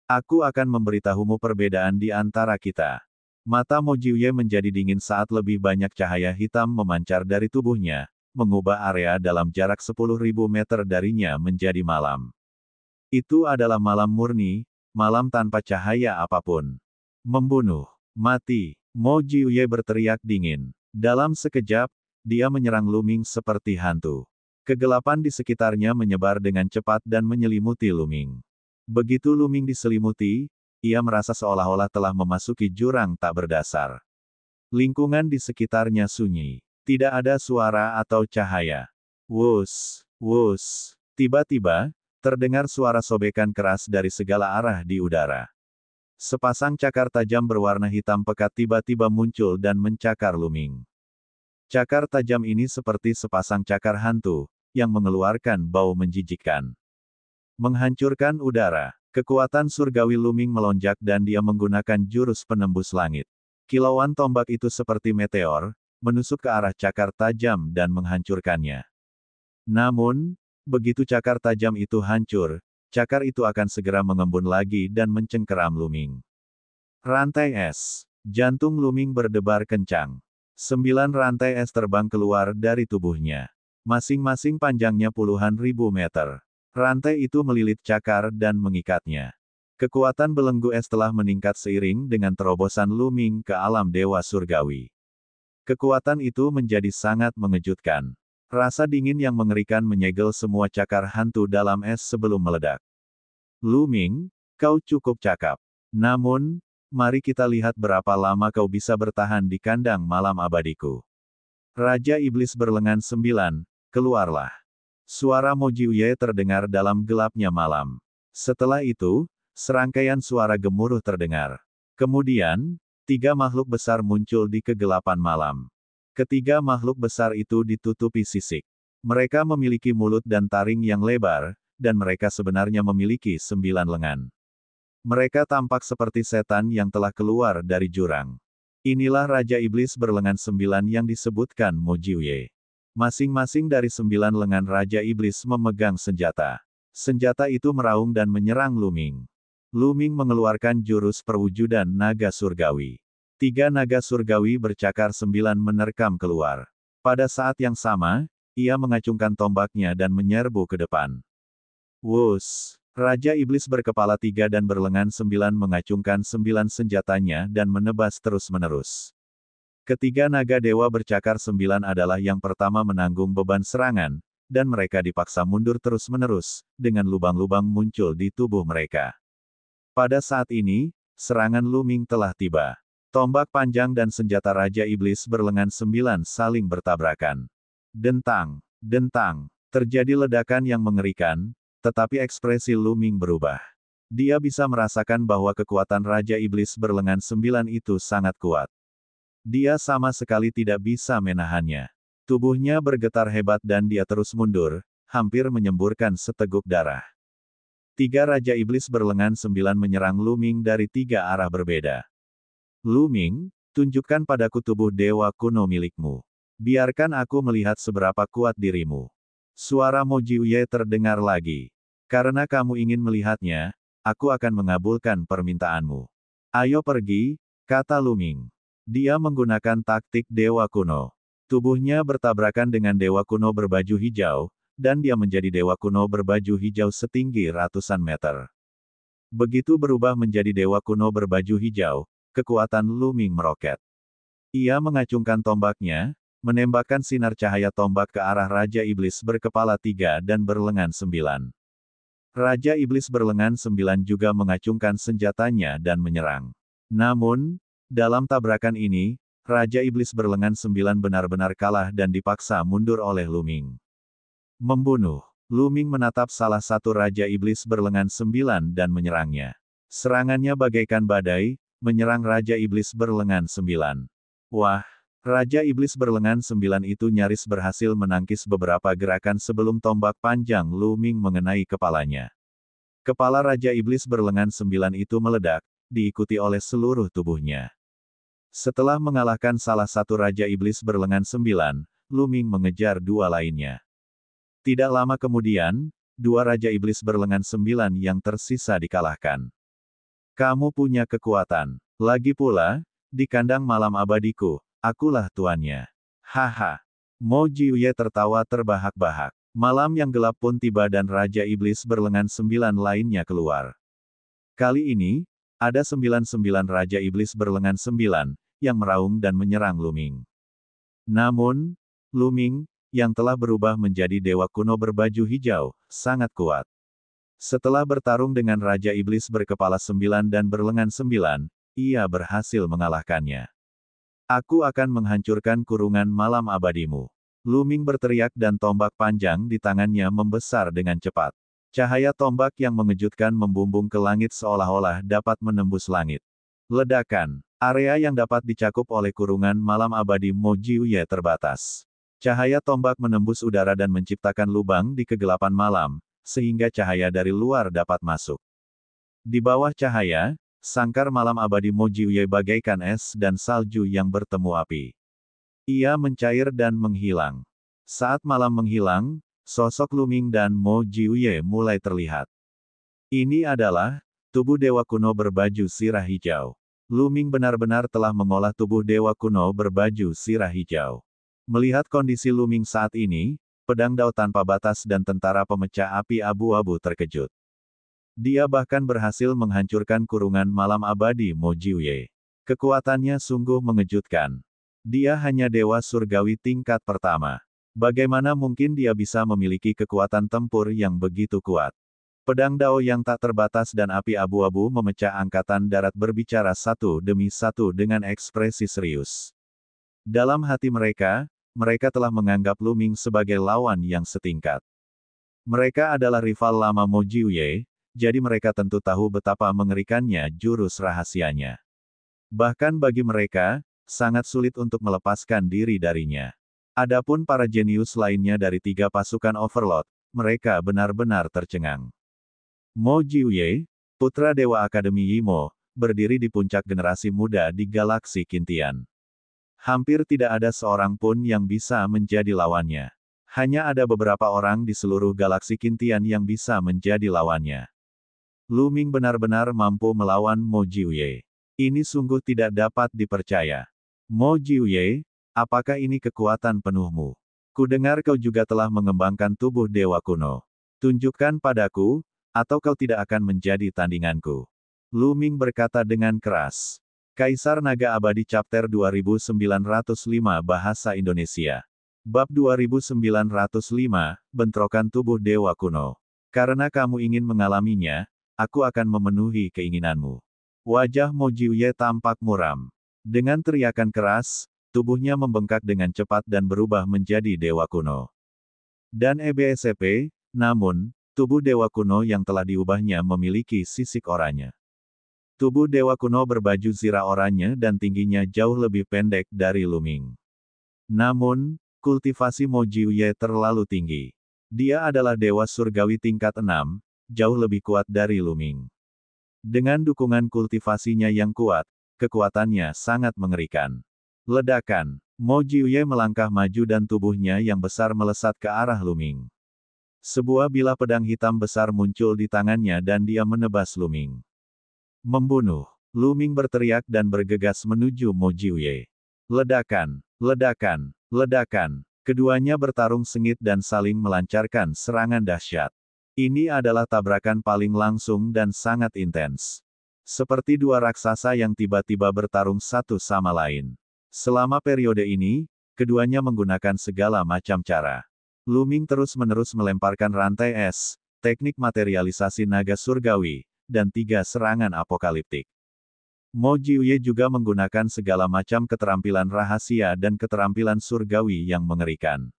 Aku akan memberitahumu perbedaan di antara kita. Mata Mo Jiuye menjadi dingin saat lebih banyak cahaya hitam memancar dari tubuhnya, mengubah area dalam jarak 10.000 meter darinya menjadi malam. Itu adalah malam murni, malam tanpa cahaya apapun. Membunuh, mati, Mo Jiuye berteriak dingin. Dalam sekejap, dia menyerang Lu Ming seperti hantu. Kegelapan di sekitarnya menyebar dengan cepat dan menyelimuti Lu Ming. Begitu Lu Ming diselimuti, ia merasa seolah-olah telah memasuki jurang tak berdasar. Lingkungan di sekitarnya sunyi. Tidak ada suara atau cahaya. Wus, wus. Tiba-tiba, terdengar suara sobekan keras dari segala arah di udara. Sepasang cakar tajam berwarna hitam pekat tiba-tiba muncul dan mencakar Lu Ming. Cakar tajam ini seperti sepasang cakar hantu, yang mengeluarkan bau menjijikkan. Menghancurkan udara. Kekuatan surgawi Lu Ming melonjak dan dia menggunakan jurus penembus langit. Kilauan tombak itu seperti meteor, menusuk ke arah cakar tajam dan menghancurkannya. Namun, begitu cakar tajam itu hancur, cakar itu akan segera mengembun lagi dan mencengkeram Lu Ming. Rantai es. Jantung Lu Ming berdebar kencang. 9 rantai es terbang keluar dari tubuhnya. Masing-masing panjangnya puluhan ribu meter. Rantai itu melilit cakar dan mengikatnya. Kekuatan belenggu es telah meningkat seiring dengan terobosan Lu Ming ke alam dewa surgawi. Kekuatan itu menjadi sangat mengejutkan. Rasa dingin yang mengerikan menyegel semua cakar hantu dalam es sebelum meledak. Lu Ming, kau cukup cakap. Namun, mari kita lihat berapa lama kau bisa bertahan di kandang malam abadiku. Raja Iblis berlengan 9, keluarlah. Suara Mo Jiuye terdengar dalam gelapnya malam. Setelah itu, serangkaian suara gemuruh terdengar. Kemudian, 3 makhluk besar muncul di kegelapan malam. Ketiga makhluk besar itu ditutupi sisik. Mereka memiliki mulut dan taring yang lebar, dan mereka sebenarnya memiliki 9 lengan. Mereka tampak seperti setan yang telah keluar dari jurang. Inilah Raja Iblis berlengan 9 yang disebutkan Mo Jiuye. Masing-masing dari 9 lengan Raja Iblis memegang senjata. Senjata itu meraung dan menyerang Lu Ming. Lu Ming mengeluarkan jurus perwujudan naga surgawi. 3 naga surgawi bercakar 9 menerkam keluar. Pada saat yang sama, ia mengacungkan tombaknya dan menyerbu ke depan. Wus! Raja Iblis berkepala 3 dan berlengan 9 mengacungkan 9 senjatanya dan menebas terus-menerus. Ketiga naga dewa bercakar 9 adalah yang pertama menanggung beban serangan, dan mereka dipaksa mundur terus-menerus, dengan lubang-lubang muncul di tubuh mereka. Pada saat ini, serangan Lu Ming telah tiba. Tombak panjang dan senjata Raja Iblis berlengan 9 saling bertabrakan. Dentang, dentang, terjadi ledakan yang mengerikan, tetapi ekspresi Lu Ming berubah. Dia bisa merasakan bahwa kekuatan Raja Iblis berlengan 9 itu sangat kuat. Dia sama sekali tidak bisa menahannya. Tubuhnya bergetar hebat dan dia terus mundur, hampir menyemburkan seteguk darah. 3 Raja Iblis berlengan 9 menyerang Lu Ming dari 3 arah berbeda. Lu Ming, tunjukkan padaku tubuh dewa kuno milikmu. Biarkan aku melihat seberapa kuat dirimu. Suara Mo Jiuye terdengar lagi. Karena kamu ingin melihatnya, aku akan mengabulkan permintaanmu. Ayo pergi, kata Lu Ming. Dia menggunakan taktik dewa kuno. Tubuhnya bertabrakan dengan dewa kuno berbaju hijau, dan dia menjadi dewa kuno berbaju hijau setinggi ratusan meter. Begitu berubah menjadi dewa kuno berbaju hijau, kekuatan Lu Ming meroket. Ia mengacungkan tombaknya, menembakkan sinar cahaya tombak ke arah Raja Iblis berkepala 3 dan berlengan 9. Raja Iblis berlengan 9 juga mengacungkan senjatanya dan menyerang. Namun, dalam tabrakan ini, Raja Iblis berlengan 9 benar-benar kalah dan dipaksa mundur oleh Lu Ming. Membunuh. Lu Ming menatap salah satu Raja Iblis berlengan 9 dan menyerangnya. Serangannya bagaikan badai, menyerang Raja Iblis berlengan 9. Wah! Raja Iblis berlengan 9 itu nyaris berhasil menangkis beberapa gerakan sebelum tombak panjang Lu Ming mengenai kepalanya. Kepala Raja Iblis berlengan 9 itu meledak, diikuti oleh seluruh tubuhnya. Setelah mengalahkan salah satu Raja Iblis berlengan 9, Lu Ming mengejar 2 lainnya. Tidak lama kemudian, 2 Raja Iblis berlengan 9 yang tersisa dikalahkan. Kamu punya kekuatan. Lagi pula, Di kandang malam abadiku, akulah tuannya. Haha. Mo Jiuye tertawa terbahak-bahak. Malam yang gelap pun tiba dan Raja Iblis berlengan 9 lainnya keluar. Kali ini, ada 99 Raja Iblis berlengan 9, yang meraung dan menyerang Luming. Namun, Luming, yang telah berubah menjadi dewa kuno berbaju hijau, sangat kuat. Setelah bertarung dengan Raja Iblis berkepala 9 dan berlengan 9, ia berhasil mengalahkannya. Aku akan menghancurkan kurungan malam abadimu. Luming berteriak dan tombak panjang di tangannya membesar dengan cepat. Cahaya tombak yang mengejutkan membumbung ke langit seolah-olah dapat menembus langit. Ledakan. Area yang dapat dicakup oleh kurungan malam abadi Mo Jiuye terbatas. Cahaya tombak menembus udara dan menciptakan lubang di kegelapan malam, sehingga cahaya dari luar dapat masuk. Di bawah cahaya, sangkar malam abadi Mo Jiuye bagaikan es dan salju yang bertemu api. Ia mencair dan menghilang. Saat malam menghilang, sosok Luming dan Mo Jiuye mulai terlihat. Ini adalah tubuh dewa kuno berbaju sirah hijau. Luming benar-benar telah mengolah tubuh dewa kuno berbaju sirah hijau. Melihat kondisi Luming saat ini, pedang dao tanpa batas dan tentara pemecah api abu-abu terkejut. Dia bahkan berhasil menghancurkan kurungan malam abadi Mo Jiuye. Kekuatannya sungguh mengejutkan. Dia hanya dewa surgawi tingkat pertama. Bagaimana mungkin dia bisa memiliki kekuatan tempur yang begitu kuat? Pedang dao yang tak terbatas dan api abu-abu memecah angkatan darat berbicara satu demi satu dengan ekspresi serius. Dalam hati mereka, mereka telah menganggap Luming sebagai lawan yang setingkat. Mereka adalah rival lama Mo Jiuye, jadi mereka tentu tahu betapa mengerikannya jurus rahasianya. Bahkan bagi mereka, sangat sulit untuk melepaskan diri darinya. Adapun para jenius lainnya dari 3 pasukan Overlord, mereka benar-benar tercengang. Mo Jiuye, putra Dewa Akademi Yimo, berdiri di puncak generasi muda di galaksi Qintian. Hampir tidak ada seorang pun yang bisa menjadi lawannya. Hanya ada beberapa orang di seluruh galaksi Qintian yang bisa menjadi lawannya. Luming benar-benar mampu melawan Mo Jiuye. Ini sungguh tidak dapat dipercaya. Mo Jiuye, apakah ini kekuatan penuhmu? Kudengar kau juga telah mengembangkan tubuh dewa kuno. Tunjukkan padaku, atau kau tidak akan menjadi tandinganku. Luming berkata dengan keras. Kaisar Naga Abadi Chapter 2905 Bahasa Indonesia. Bab 2905, Bentrokan Tubuh Dewa Kuno. Karena kamu ingin mengalaminya, aku akan memenuhi keinginanmu. Wajah Mo Jiuye tampak muram. Dengan teriakan keras, tubuhnya membengkak dengan cepat dan berubah menjadi dewa kuno. Dan EBSP, namun, tubuh dewa kuno yang telah diubahnya memiliki sisik oranye. Tubuh dewa kuno berbaju zirah oranye dan tingginya jauh lebih pendek dari Luming. Namun, kultivasi Mo Jiuye terlalu tinggi. Dia adalah dewa surgawi tingkat 6, jauh lebih kuat dari Luming. Dengan dukungan kultivasinya yang kuat, kekuatannya sangat mengerikan. Ledakan. Mo Jiuye melangkah maju dan tubuhnya yang besar melesat ke arah Luming. Sebuah bilah pedang hitam besar muncul di tangannya dan dia menebas Luming. Membunuh. Luming berteriak dan bergegas menuju Mo Jiuye. Ledakan. Ledakan. Ledakan. Keduanya bertarung sengit dan saling melancarkan serangan dahsyat. Ini adalah tabrakan paling langsung dan sangat intens. Seperti dua raksasa yang tiba-tiba bertarung satu sama lain. Selama periode ini, keduanya menggunakan segala macam cara. Luming terus-menerus melemparkan rantai es, teknik materialisasi naga surgawi, dan 3 serangan apokaliptik. Mo Jiuye juga menggunakan segala macam keterampilan rahasia dan keterampilan surgawi yang mengerikan.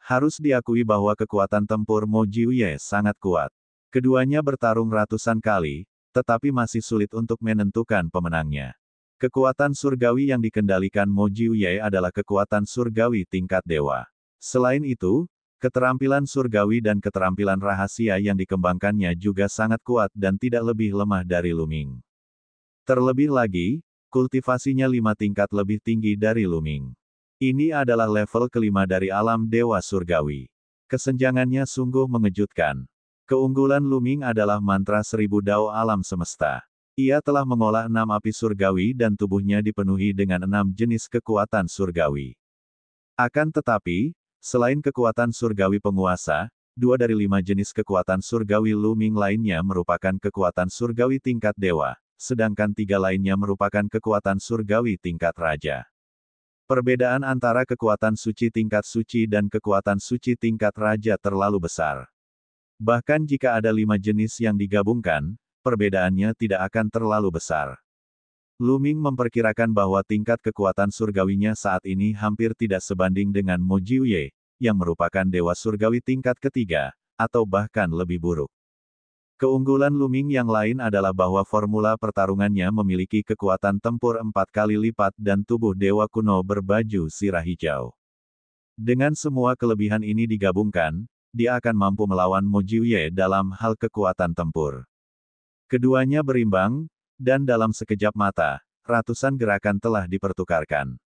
Harus diakui bahwa kekuatan tempur Mo Jiuye sangat kuat. Keduanya bertarung ratusan kali, tetapi masih sulit untuk menentukan pemenangnya. Kekuatan surgawi yang dikendalikan Mo Jiuye adalah kekuatan surgawi tingkat dewa. Selain itu, keterampilan surgawi dan keterampilan rahasia yang dikembangkannya juga sangat kuat dan tidak lebih lemah dari Luming. Terlebih lagi, kultivasinya 5 tingkat lebih tinggi dari Luming. Ini adalah level kelima dari alam dewa surgawi. Kesenjangannya sungguh mengejutkan. Keunggulan Luming adalah mantra 1000 dao alam semesta. Ia telah mengolah 6 api surgawi dan tubuhnya dipenuhi dengan 6 jenis kekuatan surgawi. Akan tetapi, selain kekuatan surgawi penguasa, 2 dari 5 jenis kekuatan surgawi Lu-Ming lainnya merupakan kekuatan surgawi tingkat dewa, sedangkan 3 lainnya merupakan kekuatan surgawi tingkat raja. Perbedaan antara kekuatan suci tingkat suci dan kekuatan suci tingkat raja terlalu besar. Bahkan jika ada 5 jenis yang digabungkan, perbedaannya tidak akan terlalu besar. Lu-Ming memperkirakan bahwa tingkat kekuatan surgawinya saat ini hampir tidak sebanding dengan Mo Jiuye, yang merupakan dewa surgawi tingkat ketiga, atau bahkan lebih buruk. Keunggulan Lu-Ming yang lain adalah bahwa formula pertarungannya memiliki kekuatan tempur 4 kali lipat dan tubuh dewa kuno berbaju sirah hijau. Dengan semua kelebihan ini digabungkan, dia akan mampu melawan Mo Jiuye dalam hal kekuatan tempur. Keduanya berimbang, dan dalam sekejap mata, ratusan gerakan telah dipertukarkan.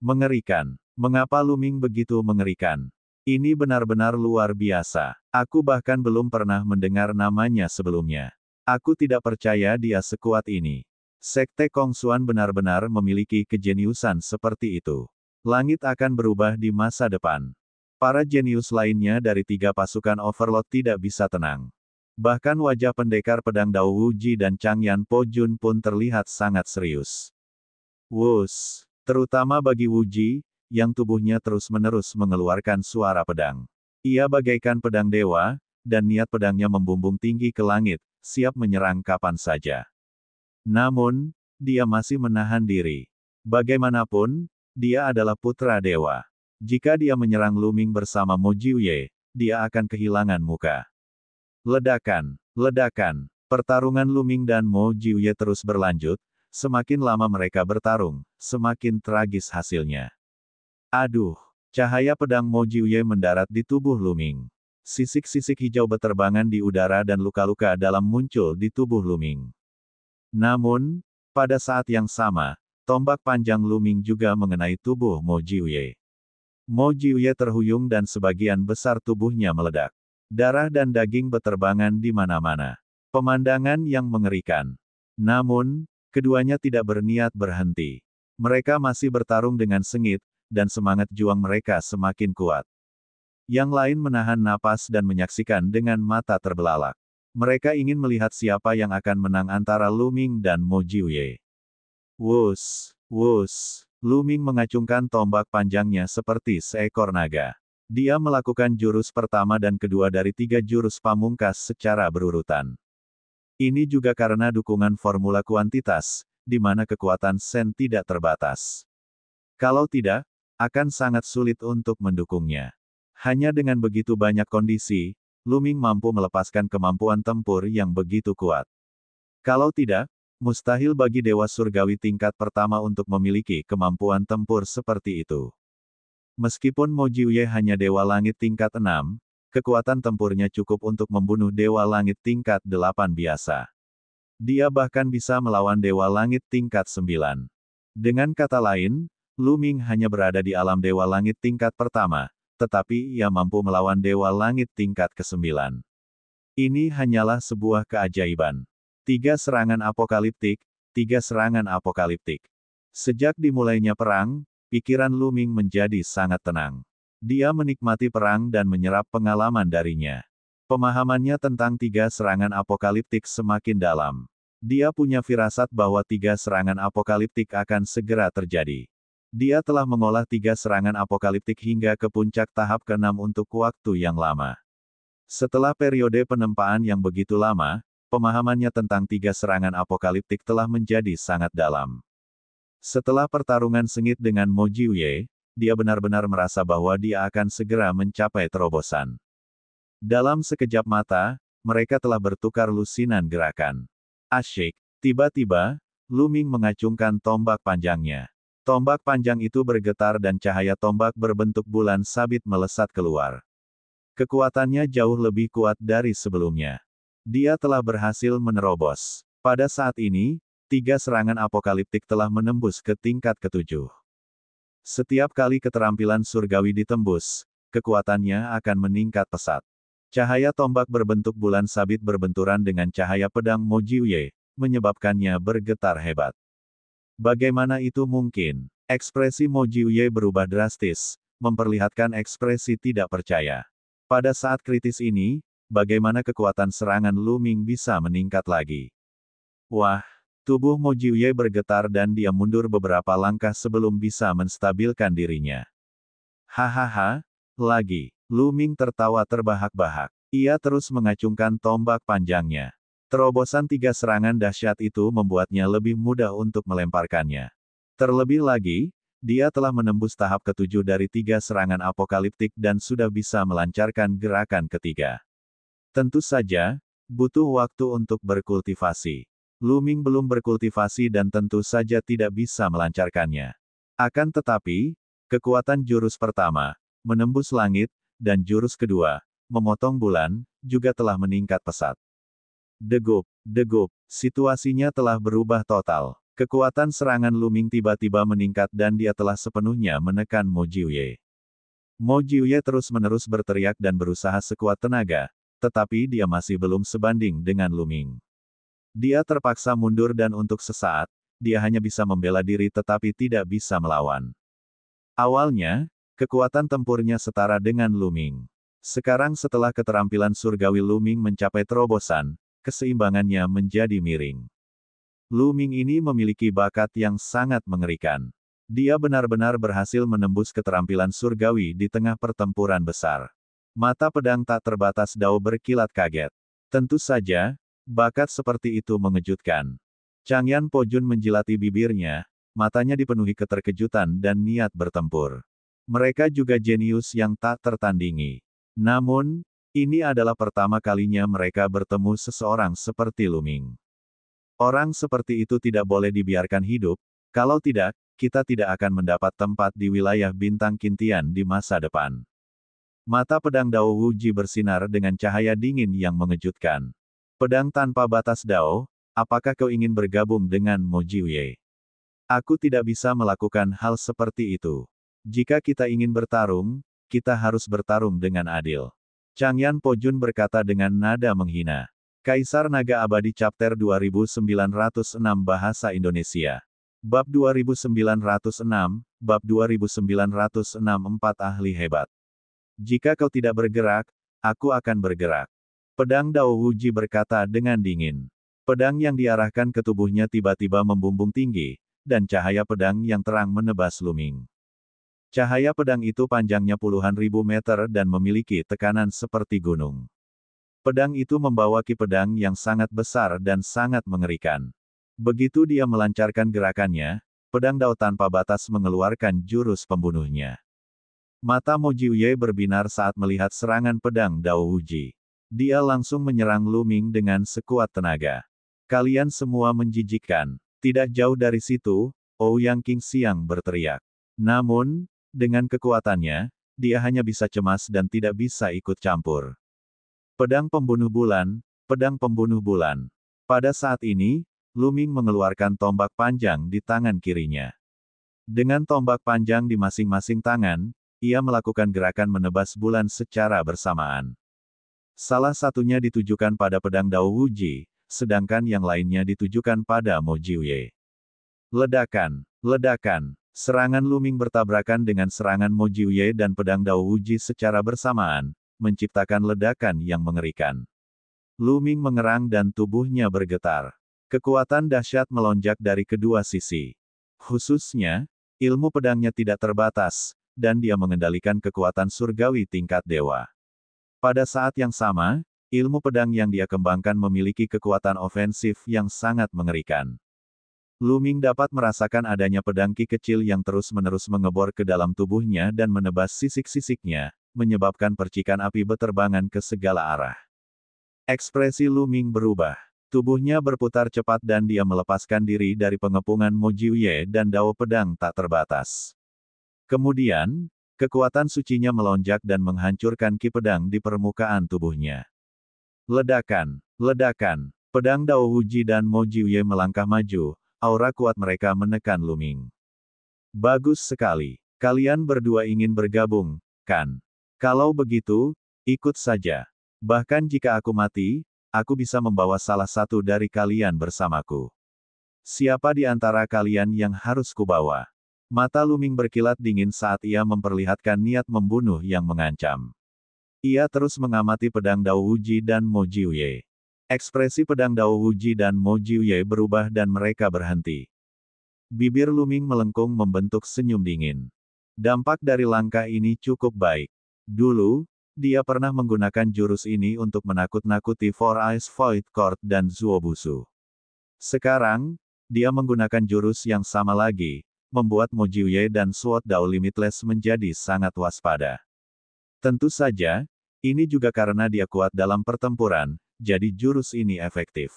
Mengerikan. Mengapa Lu-Ming begitu mengerikan? Ini benar-benar luar biasa. Aku bahkan belum pernah mendengar namanya sebelumnya. Aku tidak percaya dia sekuat ini. Sekte Kongsuan benar-benar memiliki kejeniusan seperti itu. Langit akan berubah di masa depan. Para jenius lainnya dari 3 pasukan Overlord tidak bisa tenang. Bahkan wajah pendekar pedang Dao Wuji dan Changyan Po Jun pun terlihat sangat serius. Wus, terutama bagi Wuji, yang tubuhnya terus-menerus mengeluarkan suara pedang. Ia bagaikan pedang dewa, dan niat pedangnya membumbung tinggi ke langit, siap menyerang kapan saja. Namun, dia masih menahan diri. Bagaimanapun, dia adalah putra dewa. Jika dia menyerang Lu-Ming bersama Mo Jiuye, dia akan kehilangan muka. Ledakan, ledakan. Pertarungan Lu-Ming dan Mo Jiuye terus berlanjut, semakin lama mereka bertarung, semakin tragis hasilnya. Aduh, cahaya pedang Mo Jiuye mendarat di tubuh Lu-Ming. Sisik-sisik hijau beterbangan di udara dan luka-luka dalam muncul di tubuh Lu-Ming. Namun, pada saat yang sama, tombak panjang Lu-Ming juga mengenai tubuh Mo Jiuye. Mo Jiuye terhuyung dan sebagian besar tubuhnya meledak. Darah dan daging beterbangan di mana-mana. Pemandangan yang mengerikan. Namun, keduanya tidak berniat berhenti. Mereka masih bertarung dengan sengit, dan semangat juang mereka semakin kuat. Yang lain menahan napas dan menyaksikan dengan mata terbelalak. Mereka ingin melihat siapa yang akan menang antara Lu-Ming dan Mo Jiuye. Wus, wus. Lu-Ming mengacungkan tombak panjangnya seperti seekor naga. Dia melakukan jurus pertama dan kedua dari 3 jurus pamungkas secara berurutan. Ini juga karena dukungan formula kuantitas, di mana kekuatan Sen tidak terbatas. Kalau tidak, akan sangat sulit untuk mendukungnya. Hanya dengan begitu banyak kondisi, Lu-Ming mampu melepaskan kemampuan tempur yang begitu kuat. Kalau tidak, mustahil bagi dewa surgawi tingkat pertama untuk memiliki kemampuan tempur seperti itu. Meskipun Mo Jiuye hanya dewa langit tingkat 6, kekuatan tempurnya cukup untuk membunuh dewa langit tingkat 8 biasa. Dia bahkan bisa melawan dewa langit tingkat 9. Dengan kata lain, Lu-Ming hanya berada di alam dewa langit tingkat pertama, tetapi ia mampu melawan dewa langit tingkat ke-9. Ini hanyalah sebuah keajaiban. 3 serangan apokaliptik, 3 serangan apokaliptik. Sejak dimulainya perang, pikiran Lu-Ming menjadi sangat tenang. Dia menikmati perang dan menyerap pengalaman darinya. Pemahamannya tentang 3 serangan apokaliptik semakin dalam. Dia punya firasat bahwa 3 serangan apokaliptik akan segera terjadi. Dia telah mengolah 3 serangan apokaliptik hingga ke puncak tahap ke-6 untuk waktu yang lama. Setelah periode penempaan yang begitu lama, pemahamannya tentang 3 serangan apokaliptik telah menjadi sangat dalam. Setelah pertarungan sengit dengan Mo Jiuye, dia benar-benar merasa bahwa dia akan segera mencapai terobosan. Dalam sekejap mata, mereka telah bertukar lusinan gerakan. Asyik, tiba-tiba, Lu-Ming mengacungkan tombak panjangnya. Tombak panjang itu bergetar dan cahaya tombak berbentuk bulan sabit melesat keluar. Kekuatannya jauh lebih kuat dari sebelumnya. Dia telah berhasil menerobos. Pada saat ini, 3 serangan apokaliptik telah menembus ke tingkat ke-7. Setiap kali keterampilan surgawi ditembus, kekuatannya akan meningkat pesat. Cahaya tombak berbentuk bulan sabit berbenturan dengan cahaya pedang Mo Jiuye, menyebabkannya bergetar hebat. Bagaimana itu mungkin? Ekspresi Mo Jiuye berubah drastis, memperlihatkan ekspresi tidak percaya. Pada saat kritis ini, bagaimana kekuatan serangan Lu Ming bisa meningkat lagi? Wah! Tubuh Mo Jiuye bergetar dan dia mundur beberapa langkah sebelum bisa menstabilkan dirinya. Hahaha, lagi. Lu Ming tertawa terbahak-bahak. Ia terus mengacungkan tombak panjangnya. Terobosan 3 serangan dahsyat itu membuatnya lebih mudah untuk melemparkannya. Terlebih lagi, dia telah menembus tahap ke-7 dari 3 serangan apokaliptik dan sudah bisa melancarkan gerakan ketiga. Tentu saja, butuh waktu untuk berkultivasi. Lu Ming belum berkultivasi dan tentu saja tidak bisa melancarkannya. Akan tetapi, kekuatan jurus pertama, menembus langit, dan jurus kedua, memotong bulan, juga telah meningkat pesat. Degup, situasinya telah berubah total. Kekuatan serangan Lu Ming tiba-tiba meningkat dan dia telah sepenuhnya menekan Mo Jiuye. Mo Jiuye terus-menerus berteriak dan berusaha sekuat tenaga, tetapi dia masih belum sebanding dengan Lu Ming. Dia terpaksa mundur dan untuk sesaat, dia hanya bisa membela diri tetapi tidak bisa melawan. Awalnya, kekuatan tempurnya setara dengan Lu Ming. Sekarang setelah keterampilan surgawi Lu Ming mencapai terobosan, keseimbangannya menjadi miring. Lu Ming ini memiliki bakat yang sangat mengerikan. Dia benar-benar berhasil menembus keterampilan surgawi di tengah pertempuran besar. Mata pedang tak terbatas Dao berkilat kaget. Tentu saja, bakat seperti itu mengejutkan. Changyan Po-jun menjilati bibirnya, matanya dipenuhi keterkejutan dan niat bertempur. Mereka juga jenius yang tak tertandingi. Namun, ini adalah pertama kalinya mereka bertemu seseorang seperti Lu Ming. Orang seperti itu tidak boleh dibiarkan hidup, kalau tidak, kita tidak akan mendapat tempat di wilayah bintang Qintian di masa depan. Mata pedang Dao Wuji bersinar dengan cahaya dingin yang mengejutkan. Pedang tanpa batas Dao, apakah kau ingin bergabung dengan Mo Jiuye? Aku tidak bisa melakukan hal seperti itu. Jika kita ingin bertarung, kita harus bertarung dengan adil. Changyan Po-jun berkata dengan nada menghina. Kaisar Naga Abadi Chapter 2906 Bahasa Indonesia. Bab 2906, Bab 2906 4 Ahli Hebat. Jika kau tidak bergerak, aku akan bergerak. Pedang Dao Wuji berkata dengan dingin. Pedang yang diarahkan ke tubuhnya tiba-tiba membumbung tinggi, dan cahaya pedang yang terang menebas Lu Ming. Cahaya pedang itu panjangnya puluhan ribu meter dan memiliki tekanan seperti gunung. Pedang itu membawa ki pedang yang sangat besar dan sangat mengerikan. Begitu dia melancarkan gerakannya, pedang Dao tanpa batas mengeluarkan jurus pembunuhnya. Mata Mo Jiuye berbinar saat melihat serangan pedang Dao Wuji. Dia langsung menyerang Lu Ming dengan sekuat tenaga. Kalian semua menjijikkan. Tidak jauh dari situ, Ouyang Qingxiang berteriak. Namun, dengan kekuatannya, dia hanya bisa cemas dan tidak bisa ikut campur. Pedang pembunuh bulan, pedang pembunuh bulan. Pada saat ini, Lu Ming mengeluarkan tombak panjang di tangan kirinya. Dengan tombak panjang di masing-masing tangan, ia melakukan gerakan menebas bulan secara bersamaan. Salah satunya ditujukan pada pedang Dao Wuji, sedangkan yang lainnya ditujukan pada Mo Jiuye. Ledakan, ledakan. Serangan Lu Ming bertabrakan dengan serangan Mo Jiuye dan pedang Dao Wuji secara bersamaan, menciptakan ledakan yang mengerikan. Lu Ming mengerang dan tubuhnya bergetar. Kekuatan dahsyat melonjak dari kedua sisi. Khususnya, ilmu pedangnya tidak terbatas, dan dia mengendalikan kekuatan surgawi tingkat dewa. Pada saat yang sama, ilmu pedang yang dia kembangkan memiliki kekuatan ofensif yang sangat mengerikan. Lu Ming dapat merasakan adanya pedang ki kecil yang terus-menerus mengebor ke dalam tubuhnya dan menebas sisik-sisiknya, menyebabkan percikan api beterbangan ke segala arah. Ekspresi Lu Ming berubah. Tubuhnya berputar cepat dan dia melepaskan diri dari pengepungan Mo Jiuye dan dao pedang tak terbatas. Kemudian, kekuatan sucinya melonjak dan menghancurkan ki pedang di permukaan tubuhnya. Ledakan, ledakan. Pedang Dao Wuji dan Mo Jiuye melangkah maju, aura kuat mereka menekan Lu Ming. Bagus sekali. Kalian berdua ingin bergabung, kan? Kalau begitu, ikut saja. Bahkan jika aku mati, aku bisa membawa salah satu dari kalian bersamaku. Siapa di antara kalian yang harus kubawa? Mata Lu Ming berkilat dingin saat ia memperlihatkan niat membunuh yang mengancam. Ia terus mengamati pedang Dao Wuji dan Mo Jiuye. Ekspresi pedang Dao Wuji dan Mo Jiuye berubah dan mereka berhenti. Bibir Lu Ming melengkung membentuk senyum dingin. Dampak dari langkah ini cukup baik. Dulu, dia pernah menggunakan jurus ini untuk menakut-nakuti Four Eyes Void Court dan Zuobusu. Sekarang, dia menggunakan jurus yang sama lagi, membuat Mo Jiuye dan Sword Dao Limitless menjadi sangat waspada. Tentu saja, ini juga karena dia kuat dalam pertempuran, jadi jurus ini efektif.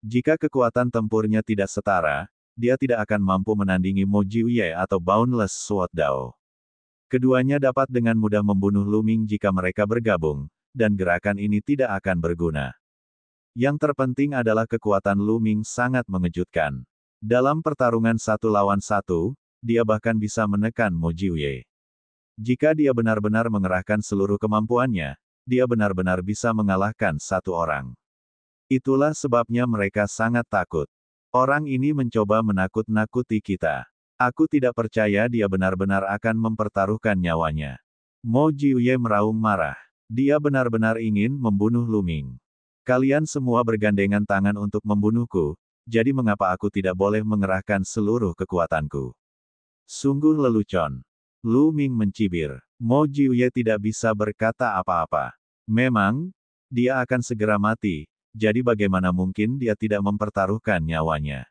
Jika kekuatan tempurnya tidak setara, dia tidak akan mampu menandingi Mo Jiuye atau Boundless Sword Dao. Keduanya dapat dengan mudah membunuh Lu Ming jika mereka bergabung, dan gerakan ini tidak akan berguna. Yang terpenting adalah kekuatan Lu Ming sangat mengejutkan. Dalam pertarungan 1 lawan 1, dia bahkan bisa menekan Mo Jiuye. Jika dia benar-benar mengerahkan seluruh kemampuannya, dia benar-benar bisa mengalahkan satu orang. Itulah sebabnya mereka sangat takut. Orang ini mencoba menakut-nakuti kita. Aku tidak percaya dia benar-benar akan mempertaruhkan nyawanya. Mo Jiuye meraung marah. Dia benar-benar ingin membunuh Lu Ming. Kalian semua bergandengan tangan untuk membunuhku, jadi mengapa aku tidak boleh mengerahkan seluruh kekuatanku? Sungguh lelucon. Lu Ming mencibir. Mo Jiuye tidak bisa berkata apa-apa. Memang, dia akan segera mati, jadi bagaimana mungkin dia tidak mempertaruhkan nyawanya?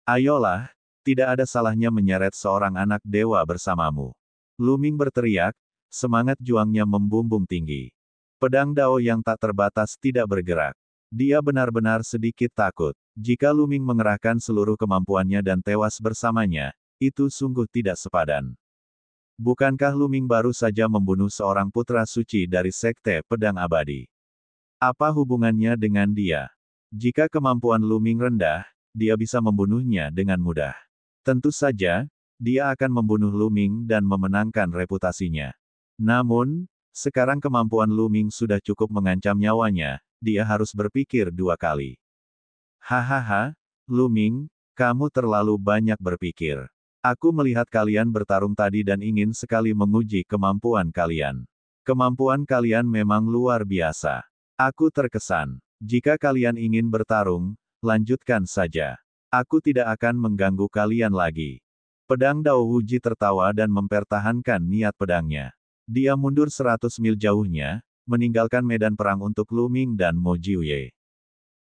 Ayolah, tidak ada salahnya menyeret seorang anak dewa bersamamu. Lu Ming berteriak, semangat juangnya membumbung tinggi. Pedang Dao yang tak terbatas tidak bergerak. Dia benar-benar sedikit takut. Jika Lu Ming mengerahkan seluruh kemampuannya dan tewas bersamanya, itu sungguh tidak sepadan. Bukankah Lu Ming baru saja membunuh seorang putra suci dari Sekte Pedang Abadi? Apa hubungannya dengan dia? Jika kemampuan Lu Ming rendah, dia bisa membunuhnya dengan mudah. Tentu saja, dia akan membunuh Lu Ming dan memenangkan reputasinya. Namun, sekarang kemampuan Lu Ming sudah cukup mengancam nyawanya, dia harus berpikir 2 kali. Hahaha, Lu Ming, kamu terlalu banyak berpikir. Aku melihat kalian bertarung tadi dan ingin sekali menguji kemampuan kalian. Kemampuan kalian memang luar biasa. Aku terkesan. Jika kalian ingin bertarung, lanjutkan saja. Aku tidak akan mengganggu kalian lagi. Pedang Dao Wuji tertawa dan mempertahankan niat pedangnya. Dia mundur 100 mil jauhnya, meninggalkan medan perang untuk Lu Ming dan Mo Jiuye.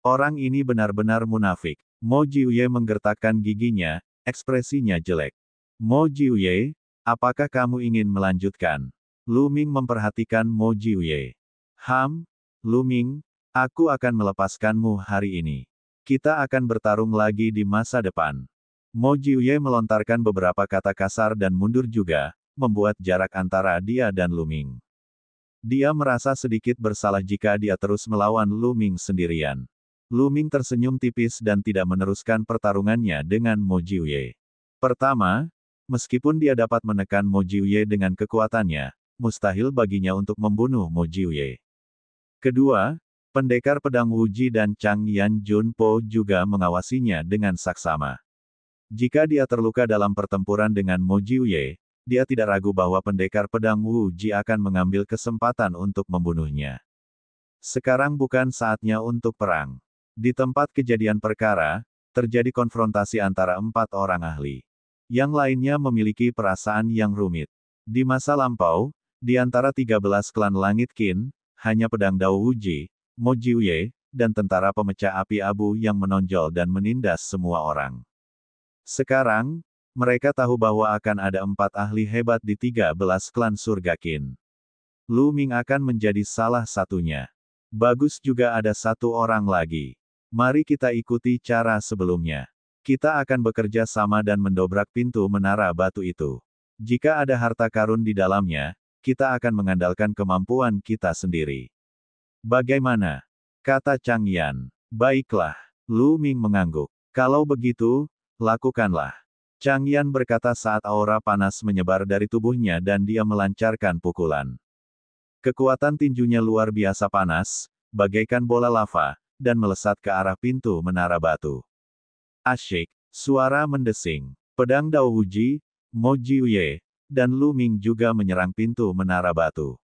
Orang ini benar-benar munafik. Mo Jiuye menggertakkan giginya, ekspresinya jelek. Mo Jiuye, apakah kamu ingin melanjutkan? Lu Ming memperhatikan Mo Jiuye. Lu Ming, aku akan melepaskanmu hari ini. Kita akan bertarung lagi di masa depan. Mo Jiuye melontarkan beberapa kata kasar dan mundur juga, membuat jarak antara dia dan Lu Ming. Dia merasa sedikit bersalah jika dia terus melawan Lu Ming sendirian. Lu Ming tersenyum tipis dan tidak meneruskan pertarungannya dengan Mo Jiuye. Pertama, meskipun dia dapat menekan Mo Jiuye dengan kekuatannya, mustahil baginya untuk membunuh Mo Jiuye. Kedua, pendekar pedang Wuji dan Chang Yan Junpo juga mengawasinya dengan saksama. Jika dia terluka dalam pertempuran dengan Mo Jiuye, dia tidak ragu bahwa pendekar pedang Wuji akan mengambil kesempatan untuk membunuhnya. Sekarang bukan saatnya untuk perang. Di tempat kejadian perkara, terjadi konfrontasi antara 4 orang ahli. Yang lainnya memiliki perasaan yang rumit. Di masa lampau, di antara 13 klan Langit Qin, hanya pedang Dao Wuji, Mo Jiuye, dan tentara pemecah api abu yang menonjol dan menindas semua orang. Sekarang, mereka tahu bahwa akan ada 4 ahli hebat di 13 klan surga Qin. Lu Ming akan menjadi salah satunya. Bagus juga ada 1 orang lagi. Mari kita ikuti cara sebelumnya. Kita akan bekerja sama dan mendobrak pintu menara batu itu. Jika ada harta karun di dalamnya, kita akan mengandalkan kemampuan kita sendiri. Bagaimana? Kata Chang Yan. Baiklah. Lu Ming mengangguk. Kalau begitu, lakukanlah. Chang Yan berkata saat aura panas menyebar dari tubuhnya dan dia melancarkan pukulan. Kekuatan tinjunya luar biasa panas, bagaikan bola lava, dan melesat ke arah pintu menara batu. Asyik, suara mendesing. Pedang Dao Wuji, Mo Jiuye, dan Lu Ming juga menyerang pintu menara batu.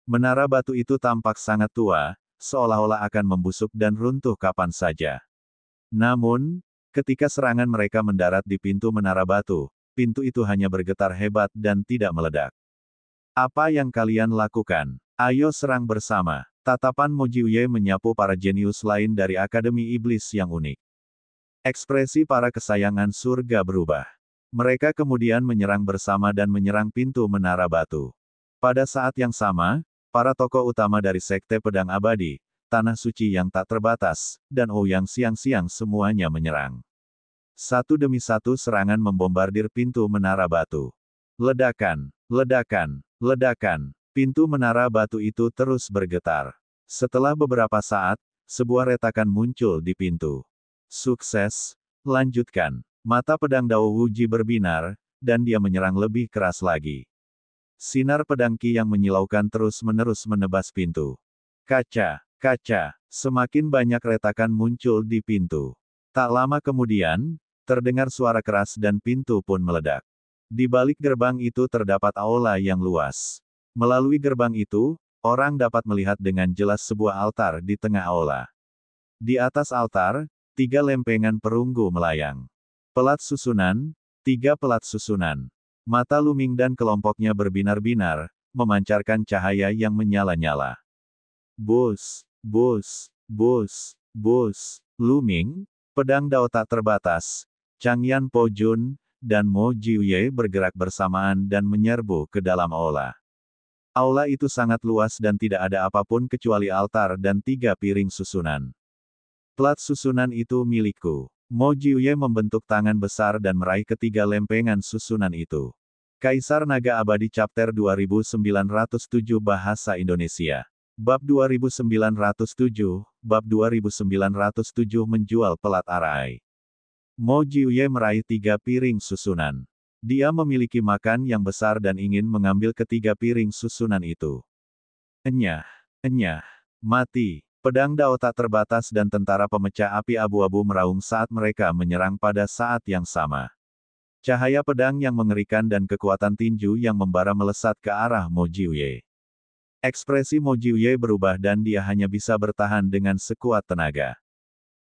Menara batu itu tampak sangat tua, seolah-olah akan membusuk dan runtuh kapan saja. Namun, ketika serangan mereka mendarat di pintu menara batu, pintu itu hanya bergetar hebat dan tidak meledak. Apa yang kalian lakukan? Ayo serang bersama. Tatapan Mo Jiuye menyapu para jenius lain dari Akademi Iblis yang unik. Ekspresi para kesayangan surga berubah. Mereka kemudian menyerang bersama dan menyerang pintu menara batu. Pada saat yang sama, para tokoh utama dari Sekte Pedang Abadi, Tanah Suci yang tak terbatas, dan Ouyang Xiang-Xiang semuanya menyerang. Satu demi satu serangan membombardir pintu menara batu. Ledakan, ledakan, ledakan. Pintu menara batu itu terus bergetar. Setelah beberapa saat, sebuah retakan muncul di pintu. Sukses, lanjutkan. Mata pedang Dao Wuji berbinar, dan dia menyerang lebih keras lagi. Sinar pedang Qi yang menyilaukan terus-menerus menebas pintu. Kaca, kaca, semakin banyak retakan muncul di pintu. Tak lama kemudian, terdengar suara keras dan pintu pun meledak. Di balik gerbang itu terdapat aula yang luas. Melalui gerbang itu, orang dapat melihat dengan jelas sebuah altar di tengah aula. Di atas altar, 3 lempengan perunggu melayang. Pelat susunan, 3 pelat susunan. Mata Lu Ming dan kelompoknya berbinar-binar, memancarkan cahaya yang menyala-nyala. Bus, bus, bus, bus. Lu Ming, pedang Dao tak terbatas, Changyan Po Jun, dan Mo Jiuye bergerak bersamaan dan menyerbu ke dalam aula. Aula itu sangat luas dan tidak ada apapun kecuali altar dan 3 piring susunan. Plat susunan itu milikku. Mo Jiuye membentuk tangan besar dan meraih ketiga lempengan susunan itu. Kaisar Naga Abadi Chapter 2907 Bahasa Indonesia. Bab 2907, Bab 2907 menjual pelat arai. Mo Jiuye meraih 3 piring susunan. Dia memiliki makan yang besar dan ingin mengambil ketiga piring susunan itu. Enyah, enyah, mati. Pedang Dao tak terbatas dan tentara pemecah api abu-abu meraung saat mereka menyerang pada saat yang sama. Cahaya pedang yang mengerikan dan kekuatan tinju yang membara melesat ke arah Mo Jiuye. Ekspresi Mo Jiuye berubah dan dia hanya bisa bertahan dengan sekuat tenaga.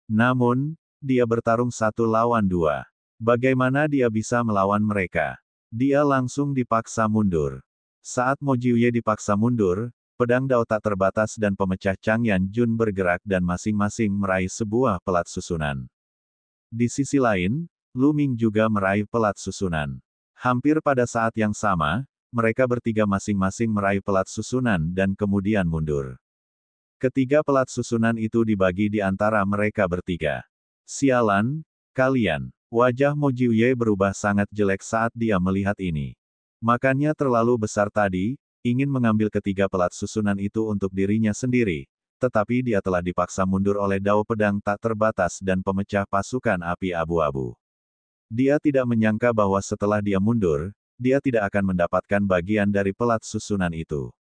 Namun, dia bertarung 1 lawan 2. Bagaimana dia bisa melawan mereka? Dia langsung dipaksa mundur. Saat Mo Jiuye dipaksa mundur, pedang Dao tak terbatas dan pemecah Changyan Jun bergerak dan masing-masing meraih sebuah pelat susunan. Di sisi lain, Lu Ming juga meraih pelat susunan. Hampir pada saat yang sama, mereka bertiga masing-masing meraih pelat susunan dan kemudian mundur. Ketiga pelat susunan itu dibagi di antara mereka bertiga. Sialan, kalian. Wajah Mo Jiuye berubah sangat jelek saat dia melihat ini. Makannya terlalu besar tadi, ingin mengambil ketiga pelat susunan itu untuk dirinya sendiri, tetapi dia telah dipaksa mundur oleh Dao pedang tak terbatas dan pemecah pasukan api abu-abu. Dia tidak menyangka bahwa setelah dia mundur, dia tidak akan mendapatkan bagian dari pelat susunan itu.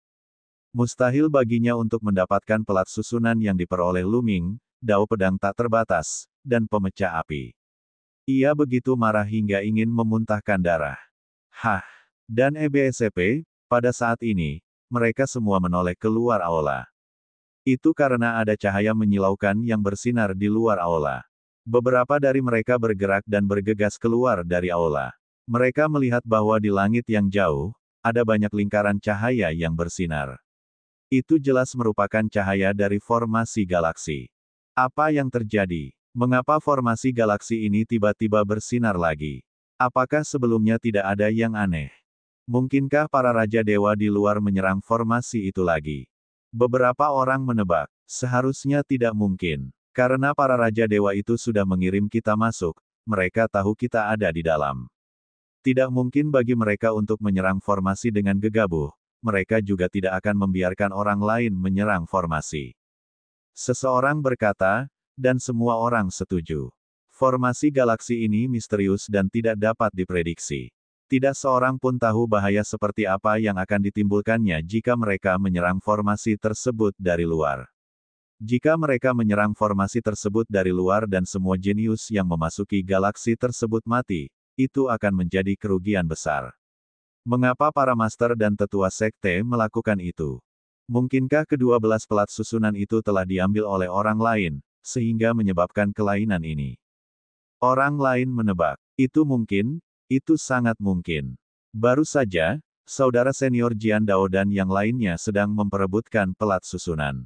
Mustahil baginya untuk mendapatkan pelat susunan yang diperoleh Lu Ming, Dao pedang tak terbatas, dan pemecah api. Ia begitu marah hingga ingin memuntahkan darah. Hah! Dan EBSCP, pada saat ini, mereka semua menoleh keluar aula. Itu karena ada cahaya menyilaukan yang bersinar di luar aula. Beberapa dari mereka bergerak dan bergegas keluar dari aula. Mereka melihat bahwa di langit yang jauh, ada banyak lingkaran cahaya yang bersinar. Itu jelas merupakan cahaya dari formasi galaksi. Apa yang terjadi? Mengapa formasi galaksi ini tiba-tiba bersinar lagi? Apakah sebelumnya tidak ada yang aneh? Mungkinkah para Raja Dewa di luar menyerang formasi itu lagi? Beberapa orang menebak, seharusnya tidak mungkin. Karena para Raja Dewa itu sudah mengirim kita masuk, mereka tahu kita ada di dalam. Tidak mungkin bagi mereka untuk menyerang formasi dengan gegabah, mereka juga tidak akan membiarkan orang lain menyerang formasi. Seseorang berkata, dan semua orang setuju. Formasi galaksi ini misterius dan tidak dapat diprediksi. Tidak seorang pun tahu bahaya seperti apa yang akan ditimbulkannya jika mereka menyerang formasi tersebut dari luar. Jika mereka menyerang formasi tersebut dari luar dan semua jenius yang memasuki galaksi tersebut mati, itu akan menjadi kerugian besar. Mengapa para master dan tetua sekte melakukan itu? Mungkinkah ke-12 pelat susunan itu telah diambil oleh orang lain, sehingga menyebabkan kelainan ini? Orang lain menebak, itu mungkin, itu sangat mungkin. Baru saja, saudara senior Jian Dao dan yang lainnya sedang memperebutkan pelat susunan.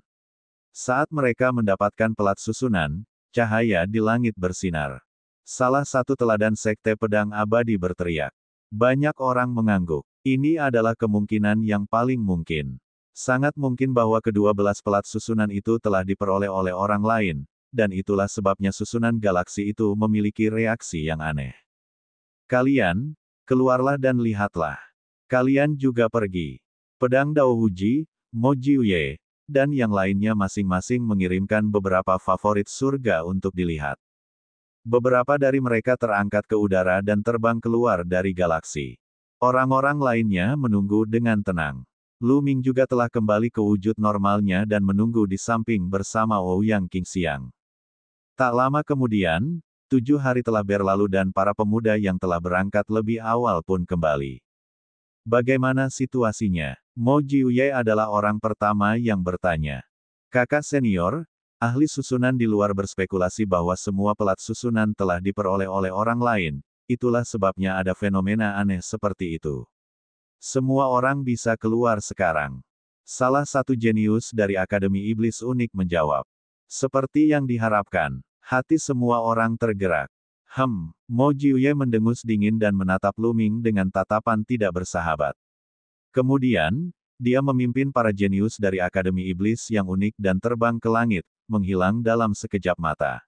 Saat mereka mendapatkan pelat susunan, cahaya di langit bersinar. Salah satu teladan sekte pedang abadi berteriak. Banyak orang mengangguk. Ini adalah kemungkinan yang paling mungkin. Sangat mungkin bahwa ke-12 pelat susunan itu telah diperoleh oleh orang lain, dan itulah sebabnya susunan galaksi itu memiliki reaksi yang aneh. Kalian, keluarlah dan lihatlah. Kalian juga pergi. Pedang Dao Huji, Mo Jiuye, dan yang lainnya masing-masing mengirimkan beberapa favorit surga untuk dilihat. Beberapa dari mereka terangkat ke udara dan terbang keluar dari galaksi. Orang-orang lainnya menunggu dengan tenang. Lu Ming juga telah kembali ke wujud normalnya dan menunggu di samping bersama Ouyang Qingxiang. Tak lama kemudian, 7 hari telah berlalu dan para pemuda yang telah berangkat lebih awal pun kembali. Bagaimana situasinya? Mo Jiuye adalah orang pertama yang bertanya. Kakak senior, ahli susunan di luar berspekulasi bahwa semua pelat susunan telah diperoleh oleh orang lain, itulah sebabnya ada fenomena aneh seperti itu. Semua orang bisa keluar sekarang. Salah satu jenius dari Akademi Iblis Unik menjawab. Seperti yang diharapkan, hati semua orang tergerak. Mo Jiuye mendengus dingin dan menatap Lu Ming dengan tatapan tidak bersahabat. Kemudian, dia memimpin para jenius dari Akademi Iblis yang unik dan terbang ke langit, menghilang dalam sekejap mata.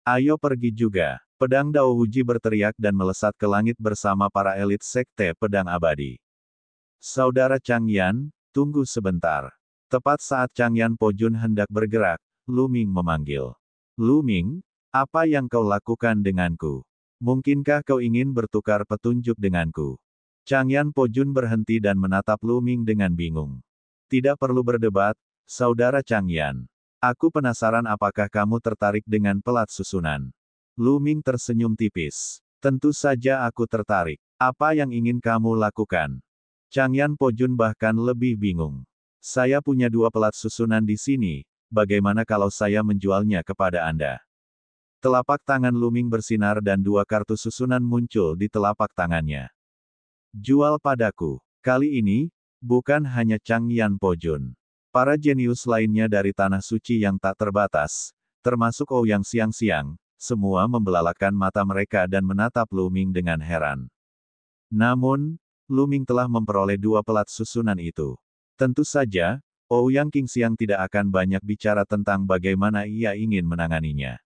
Ayo pergi juga. Pedang Dao Huji berteriak dan melesat ke langit bersama para elit sekte pedang abadi. Saudara Chang Yan, tunggu sebentar. Tepat saat Chang Yan Pojun hendak bergerak, Lu Ming memanggil. Lu Ming, apa yang kau lakukan denganku? Mungkinkah kau ingin bertukar petunjuk denganku? Chang Yan Pojun berhenti dan menatap Lu Ming dengan bingung. Tidak perlu berdebat, saudara Chang Yan. Aku penasaran apakah kamu tertarik dengan pelat susunan. Lu Ming tersenyum tipis. Tentu saja aku tertarik. Apa yang ingin kamu lakukan? Chang Yan Pojun bahkan lebih bingung. Saya punya 2 pelat susunan di sini, bagaimana kalau saya menjualnya kepada Anda? Telapak tangan Lu Ming bersinar dan 2 kartu susunan muncul di telapak tangannya. Jual padaku. Kali ini, bukan hanya Chang Yan Pojun. Para jenius lainnya dari Tanah Suci yang tak terbatas, termasuk Ouyang Xiangxiang, semua membelalakan mata mereka dan menatap Lu Ming dengan heran. Namun, Lu Ming telah memperoleh 2 pelat susunan itu. Tentu saja, Ouyang Qingxiang tidak akan banyak bicara tentang bagaimana ia ingin menanganinya.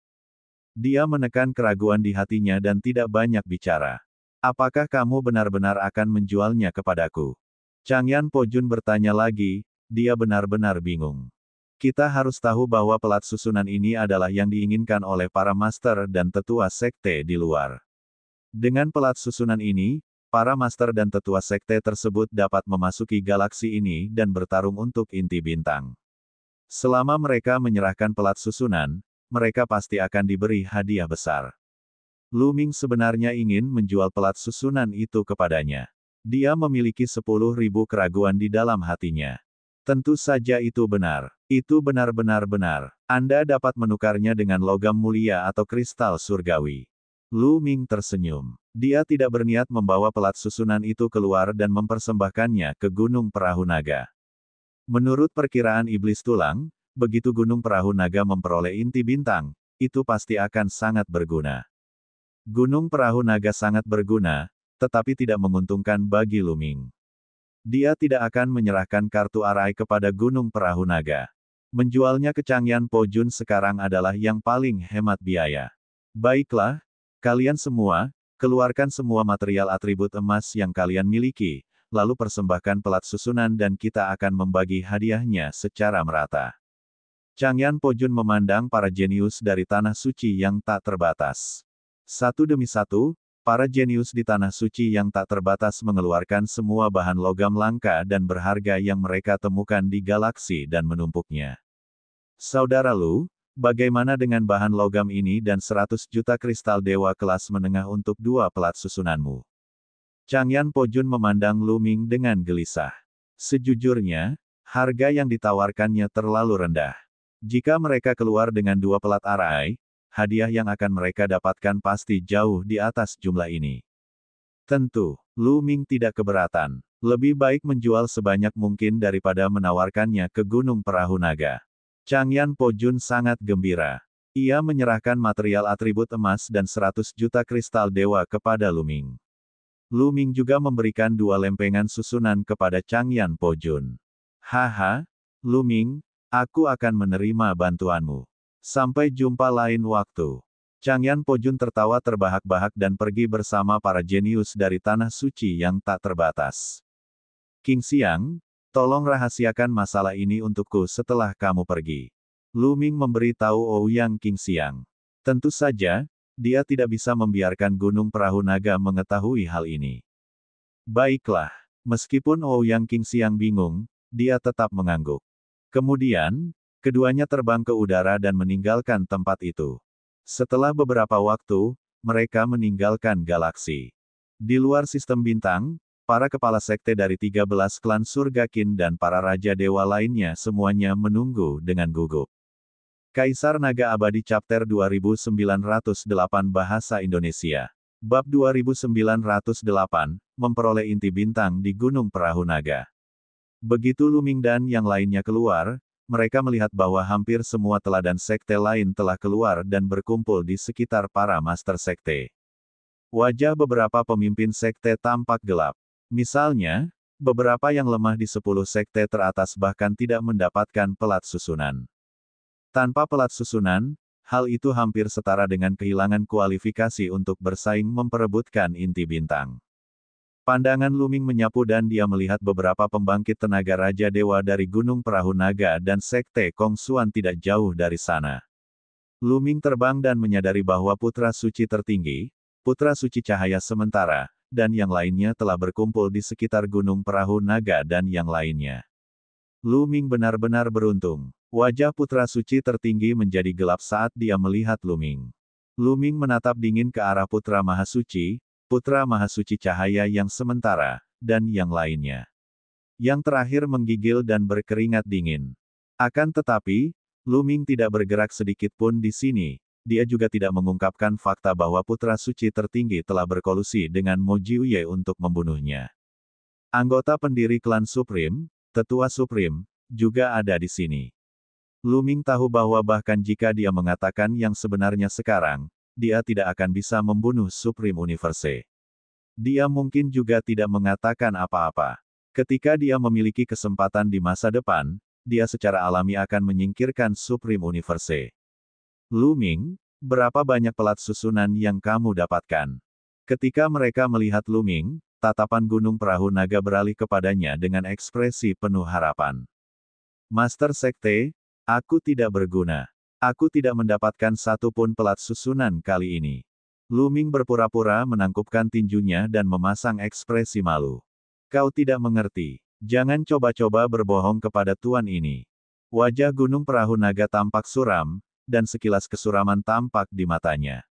Dia menekan keraguan di hatinya dan tidak banyak bicara. Apakah kamu benar-benar akan menjualnya kepadaku? Chang Yan Pojun bertanya lagi, dia benar-benar bingung. Kita harus tahu bahwa pelat susunan ini adalah yang diinginkan oleh para master dan tetua sekte di luar. Dengan pelat susunan ini, para master dan tetua sekte tersebut dapat memasuki galaksi ini dan bertarung untuk inti bintang. Selama mereka menyerahkan pelat susunan, mereka pasti akan diberi hadiah besar. Lu Ming sebenarnya ingin menjual pelat susunan itu kepadanya. Dia memiliki 10.000 keraguan di dalam hatinya. Tentu saja itu benar. Itu benar-benar benar. Anda dapat menukarnya dengan logam mulia atau kristal surgawi. Lu Ming tersenyum. Dia tidak berniat membawa pelat susunan itu keluar dan mempersembahkannya ke Gunung Perahu Naga. Menurut perkiraan Iblis Tulang, begitu Gunung Perahu Naga memperoleh inti bintang, itu pasti akan sangat berguna. Gunung Perahu Naga sangat berguna, tetapi tidak menguntungkan bagi Lu Ming. Dia tidak akan menyerahkan kartu arai kepada Gunung Perahu Naga. Menjualnya ke Chang Yan Pojun sekarang adalah yang paling hemat biaya. Baiklah, kalian semua, keluarkan semua material atribut emas yang kalian miliki, lalu persembahkan pelat susunan dan kita akan membagi hadiahnya secara merata. Chang Yan Pojun memandang para jenius dari Tanah Suci yang tak terbatas. Satu demi satu, para jenius di Tanah Suci yang tak terbatas mengeluarkan semua bahan logam langka dan berharga yang mereka temukan di galaksi dan menumpuknya. Saudara Lu, bagaimana dengan bahan logam ini dan 100 juta kristal dewa kelas menengah untuk dua pelat susunanmu? Changyan Pojun memandang Lu Ming dengan gelisah. Sejujurnya, harga yang ditawarkannya terlalu rendah. Jika mereka keluar dengan dua pelat arai, hadiah yang akan mereka dapatkan pasti jauh di atas jumlah ini. Tentu, Lu Ming tidak keberatan. Lebih baik menjual sebanyak mungkin daripada menawarkannya ke Gunung Perahu Naga. Changyan Pojun sangat gembira. Ia menyerahkan material atribut emas dan 100 juta kristal dewa kepada Lu Ming. Lu Ming juga memberikan dua lempengan susunan kepada Changyan Pojun. Haha, Lu Ming, aku akan menerima bantuanmu. Sampai jumpa lain waktu. Changyan Pojun tertawa terbahak-bahak dan pergi bersama para jenius dari Tanah Suci yang tak terbatas. King Xiang, tolong rahasiakan masalah ini untukku setelah kamu pergi. Lu Ming memberitahu Ouyang King Xiang. Tentu saja, dia tidak bisa membiarkan Gunung Perahu Naga mengetahui hal ini. Baiklah, meskipun Ouyang King Xiang bingung, dia tetap mengangguk. Kemudian, keduanya terbang ke udara dan meninggalkan tempat itu. Setelah beberapa waktu, mereka meninggalkan galaksi. Di luar sistem bintang, para kepala sekte dari 13 klan surga Qin dan para raja dewa lainnya semuanya menunggu dengan gugup. Kaisar Naga Abadi Chapter 2908 Bahasa Indonesia. Bab 2908, memperoleh inti bintang di Gunung Perahu Naga. Begitu Lu Ming dan yang lainnya keluar, mereka melihat bahwa hampir semua teladan sekte lain telah keluar dan berkumpul di sekitar para master sekte. Wajah beberapa pemimpin sekte tampak gelap. Misalnya, beberapa yang lemah di 10 sekte teratas bahkan tidak mendapatkan pelat susunan. Tanpa pelat susunan, hal itu hampir setara dengan kehilangan kualifikasi untuk bersaing memperebutkan inti bintang. Pandangan Lu Ming menyapu dan dia melihat beberapa pembangkit tenaga Raja Dewa dari Gunung Perahu Naga dan Sekte Kong Xuan tidak jauh dari sana. Lu Ming terbang dan menyadari bahwa Putra Suci Tertinggi, Putra Suci Cahaya Sementara, dan yang lainnya telah berkumpul di sekitar Gunung Perahu Naga dan yang lainnya. Lu Ming benar-benar beruntung. Wajah Putra Suci Tertinggi menjadi gelap saat dia melihat Lu Ming. Lu Ming menatap dingin ke arah Putra Mahasuci, Putra Mahasuci Cahaya yang Sementara, dan yang lainnya. Yang terakhir menggigil dan berkeringat dingin. Akan tetapi, Lu Ming tidak bergerak sedikit pun di sini. Dia juga tidak mengungkapkan fakta bahwa Putra Suci Tertinggi telah berkolusi dengan Mo Jiuye untuk membunuhnya. Anggota pendiri klan Supreme, Tetua Supreme, juga ada di sini. Lu Ming tahu bahwa bahkan jika dia mengatakan yang sebenarnya sekarang, dia tidak akan bisa membunuh Supreme Universe. Dia mungkin juga tidak mengatakan apa-apa. Ketika dia memiliki kesempatan di masa depan, dia secara alami akan menyingkirkan Supreme Universe. Lu Ming, berapa banyak pelat susunan yang kamu dapatkan? Ketika mereka melihat Lu Ming, tatapan Gunung Perahu Naga beralih kepadanya dengan ekspresi penuh harapan. Master Sekte, aku tidak berguna. Aku tidak mendapatkan satu pun pelat susunan kali ini. Lu Ming berpura-pura menangkupkan tinjunya dan memasang ekspresi malu. Kau tidak mengerti. Jangan coba-coba berbohong kepada tuan ini. Wajah Gunung Perahu Naga tampak suram, dan sekilas kesuraman tampak di matanya.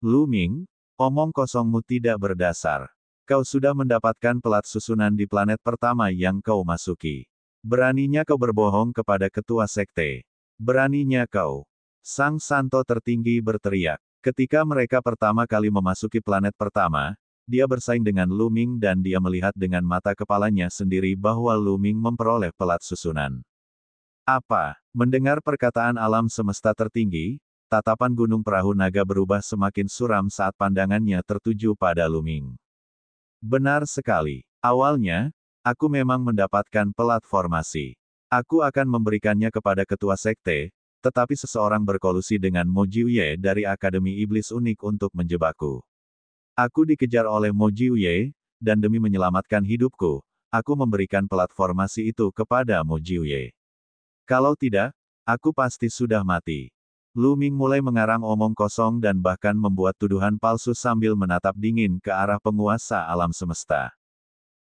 Lu Ming, omong kosongmu tidak berdasar. Kau sudah mendapatkan pelat susunan di planet pertama yang kau masuki. Beraninya kau berbohong kepada ketua sekte. Beraninya kau. Sang Santo Tertinggi berteriak. Ketika mereka pertama kali memasuki planet pertama, dia bersaing dengan Lu Ming dan dia melihat dengan mata kepalanya sendiri bahwa Lu Ming memperoleh pelat susunan. Apa? Mendengar perkataan alam semesta tertinggi, tatapan Gunung Perahu Naga berubah semakin suram saat pandangannya tertuju pada Lu Ming. Benar sekali. Awalnya, aku memang mendapatkan pelat formasi. Aku akan memberikannya kepada ketua sekte, tetapi seseorang berkolusi dengan Mo Jiuye dari Akademi Iblis Unik untuk menjebakku. Aku dikejar oleh Mo Jiuye, dan demi menyelamatkan hidupku, aku memberikan pelat formasi itu kepada Mo Jiuye. Kalau tidak, aku pasti sudah mati. Lu Ming mulai mengarang omong kosong dan bahkan membuat tuduhan palsu sambil menatap dingin ke arah penguasa alam semesta.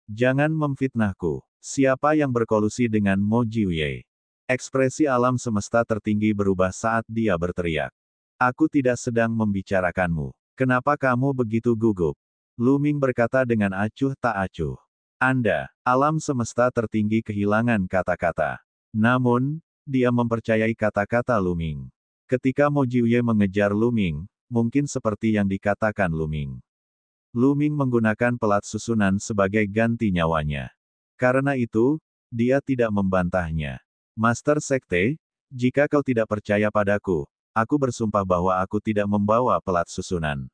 Jangan memfitnahku. Siapa yang berkolusi dengan Mo Jiuye? Ekspresi alam semesta tertinggi berubah saat dia berteriak. Aku tidak sedang membicarakanmu. Kenapa kamu begitu gugup? Lu Ming berkata dengan acuh tak acuh. Anda, alam semesta tertinggi kehilangan kata-kata. Namun, dia mempercayai kata-kata Lu Ming. Ketika Mo Jiuye mengejar Lu Ming, mungkin seperti yang dikatakan Lu Ming. Lu Ming menggunakan pelat susunan sebagai ganti nyawanya. Karena itu, dia tidak membantahnya. Master Sekte, jika kau tidak percaya padaku, aku bersumpah bahwa aku tidak membawa pelat susunan.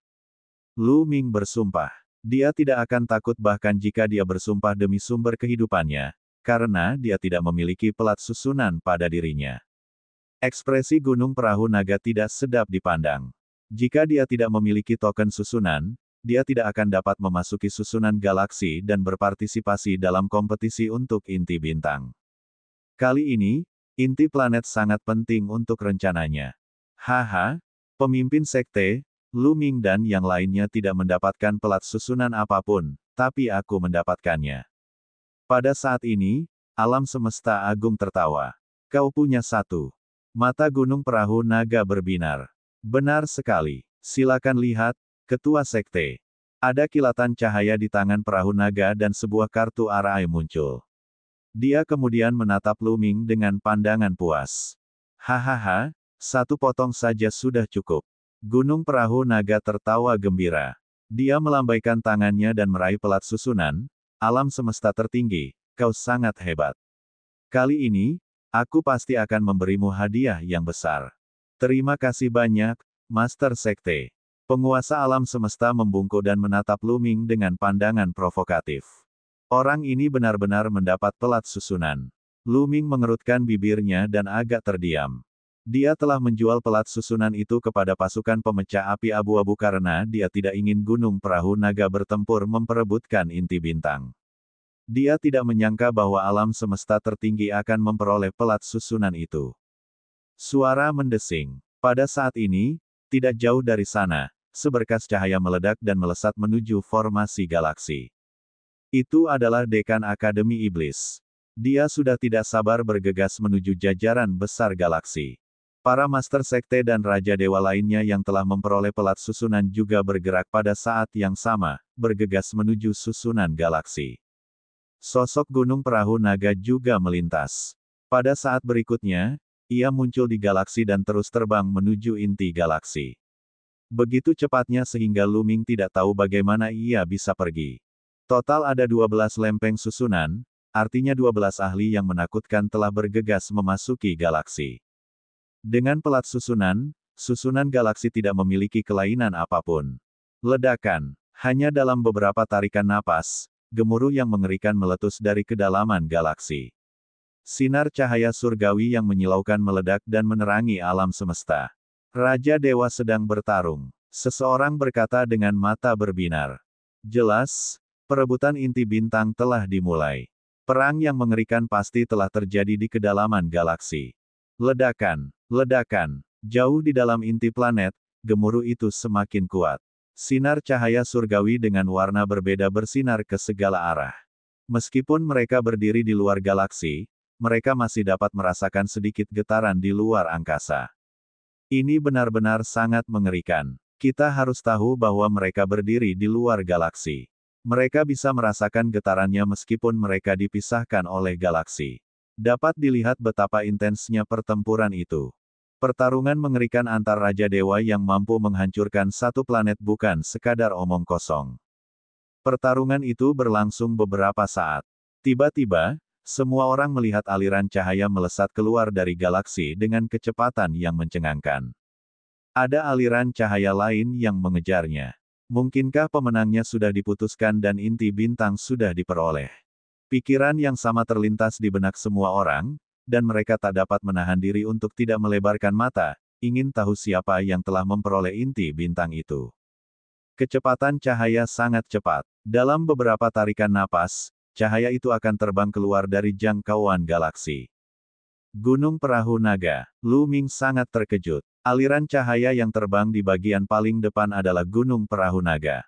Lu Ming bersumpah. Dia tidak akan takut bahkan jika dia bersumpah demi sumber kehidupannya, karena dia tidak memiliki pelat susunan pada dirinya. Ekspresi Gunung Perahu Naga tidak sedap dipandang. Jika dia tidak memiliki token susunan, dia tidak akan dapat memasuki susunan galaksi dan berpartisipasi dalam kompetisi untuk inti bintang. Kali ini, inti planet sangat penting untuk rencananya. Haha, pemimpin sekte, Lu Ming dan yang lainnya tidak mendapatkan pelat susunan apapun, tapi aku mendapatkannya. Pada saat ini, alam semesta agung tertawa. Kau punya satu. Mata Gunung Perahu Naga berbinar. Benar sekali. Silakan lihat, Ketua Sekte. Ada kilatan cahaya di tangan perahu naga dan sebuah kartu arai muncul. Dia kemudian menatap Lu Ming dengan pandangan puas. Hahaha, satu potong saja sudah cukup. Gunung Perahu Naga tertawa gembira. Dia melambaikan tangannya dan meraih pelat susunan. Alam semesta tertinggi, kau sangat hebat. Kali ini, aku pasti akan memberimu hadiah yang besar. Terima kasih banyak, Master Sekte. Penguasa alam semesta membungkuk dan menatap Lu Ming dengan pandangan provokatif. Orang ini benar-benar mendapat pelat susunan. Lu Ming mengerutkan bibirnya dan agak terdiam. Dia telah menjual pelat susunan itu kepada pasukan pemecah api abu-abu karena dia tidak ingin Gunung Perahu Naga bertempur memperebutkan inti bintang. Dia tidak menyangka bahwa alam semesta tertinggi akan memperoleh pelat susunan itu. Suara mendesing. Pada saat ini, tidak jauh dari sana, seberkas cahaya meledak dan melesat menuju formasi galaksi. Itu adalah Dekan Akademi Iblis. Dia sudah tidak sabar bergegas menuju jajaran besar galaksi. Para Master Sekte dan Raja Dewa lainnya yang telah memperoleh pelat susunan juga bergerak pada saat yang sama, bergegas menuju susunan galaksi. Sosok Gunung Perahu Naga juga melintas. Pada saat berikutnya, ia muncul di galaksi dan terus terbang menuju inti galaksi. Begitu cepatnya sehingga Lu Ming tidak tahu bagaimana ia bisa pergi. Total ada 12 lempeng susunan, artinya 12 ahli yang menakutkan telah bergegas memasuki galaksi. Dengan pelat susunan, susunan galaksi tidak memiliki kelainan apapun. Ledakan. Hanya dalam beberapa tarikan napas, gemuruh yang mengerikan meletus dari kedalaman galaksi. Sinar cahaya surgawi yang menyilaukan meledak dan menerangi alam semesta. Raja Dewa sedang bertarung. Seseorang berkata dengan mata berbinar. Jelas, perebutan inti bintang telah dimulai. Perang yang mengerikan pasti telah terjadi di kedalaman galaksi. Ledakan, ledakan. Jauh di dalam inti planet, gemuruh itu semakin kuat. Sinar cahaya surgawi dengan warna berbeda bersinar ke segala arah. Meskipun mereka berdiri di luar galaksi, mereka masih dapat merasakan sedikit getaran di luar angkasa. Ini benar-benar sangat mengerikan. Kita harus tahu bahwa mereka berdiri di luar galaksi. Mereka bisa merasakan getarannya meskipun mereka dipisahkan oleh galaksi. Dapat dilihat betapa intensnya pertempuran itu. Pertarungan mengerikan antar Raja Dewa yang mampu menghancurkan satu planet bukan sekadar omong kosong. Pertarungan itu berlangsung beberapa saat. Tiba-tiba, semua orang melihat aliran cahaya melesat keluar dari galaksi dengan kecepatan yang mencengangkan. Ada aliran cahaya lain yang mengejarnya. Mungkinkah pemenangnya sudah diputuskan dan inti bintang sudah diperoleh? Pikiran yang sama terlintas di benak semua orang, dan mereka tak dapat menahan diri untuk tidak melebarkan mata, ingin tahu siapa yang telah memperoleh inti bintang itu. Kecepatan cahaya sangat cepat. Dalam beberapa tarikan napas, cahaya itu akan terbang keluar dari jangkauan galaksi. Gunung Perahu Naga. Lu Ming sangat terkejut. Aliran cahaya yang terbang di bagian paling depan adalah Gunung Perahu Naga.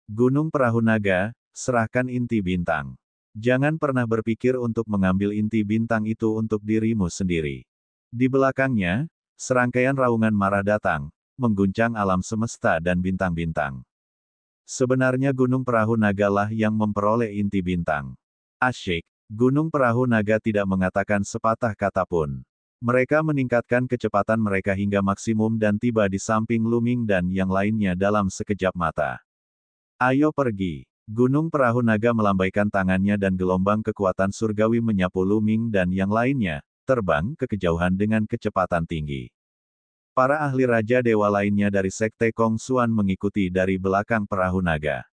Gunung Perahu Naga, serahkan inti bintang. Jangan pernah berpikir untuk mengambil inti bintang itu untuk dirimu sendiri. Di belakangnya, serangkaian raungan marah datang, mengguncang alam semesta dan bintang-bintang. Sebenarnya Gunung Perahu Naga lah yang memperoleh inti bintang. Asyik, Gunung Perahu Naga tidak mengatakan sepatah kata pun. Mereka meningkatkan kecepatan mereka hingga maksimum dan tiba di samping Luming dan yang lainnya dalam sekejap mata. Ayo pergi. Gunung Perahu Naga melambaikan tangannya dan gelombang kekuatan surgawi menyapu Luming dan yang lainnya, terbang ke kejauhan dengan kecepatan tinggi. Para ahli Raja Dewa lainnya dari Sekte Kong Xuan mengikuti dari belakang Perahu Naga.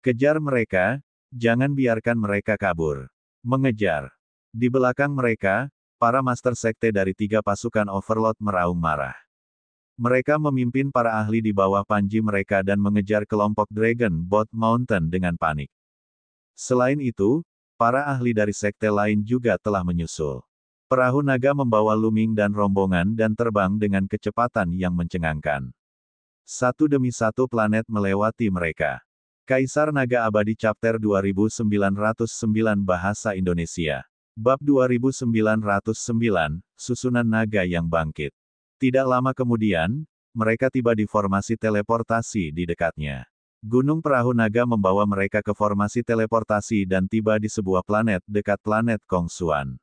Kejar mereka, jangan biarkan mereka kabur. Mengejar. Di belakang mereka, para Master Sekte dari 3 pasukan Overlord meraung marah. Mereka memimpin para ahli di bawah panji mereka dan mengejar kelompok Dragon Boat Mountain dengan panik. Selain itu, para ahli dari sekte lain juga telah menyusul. Perahu Naga membawa Luming dan rombongan dan terbang dengan kecepatan yang mencengangkan. Satu demi satu planet melewati mereka. Kaisar Naga Abadi Chapter 2909 Bahasa Indonesia. Bab 2909, Susunan Naga yang Bangkit. Tidak lama kemudian, mereka tiba di formasi teleportasi di dekatnya. Gunung Perahu Naga membawa mereka ke formasi teleportasi dan tiba di sebuah planet dekat planet Kong Xuan.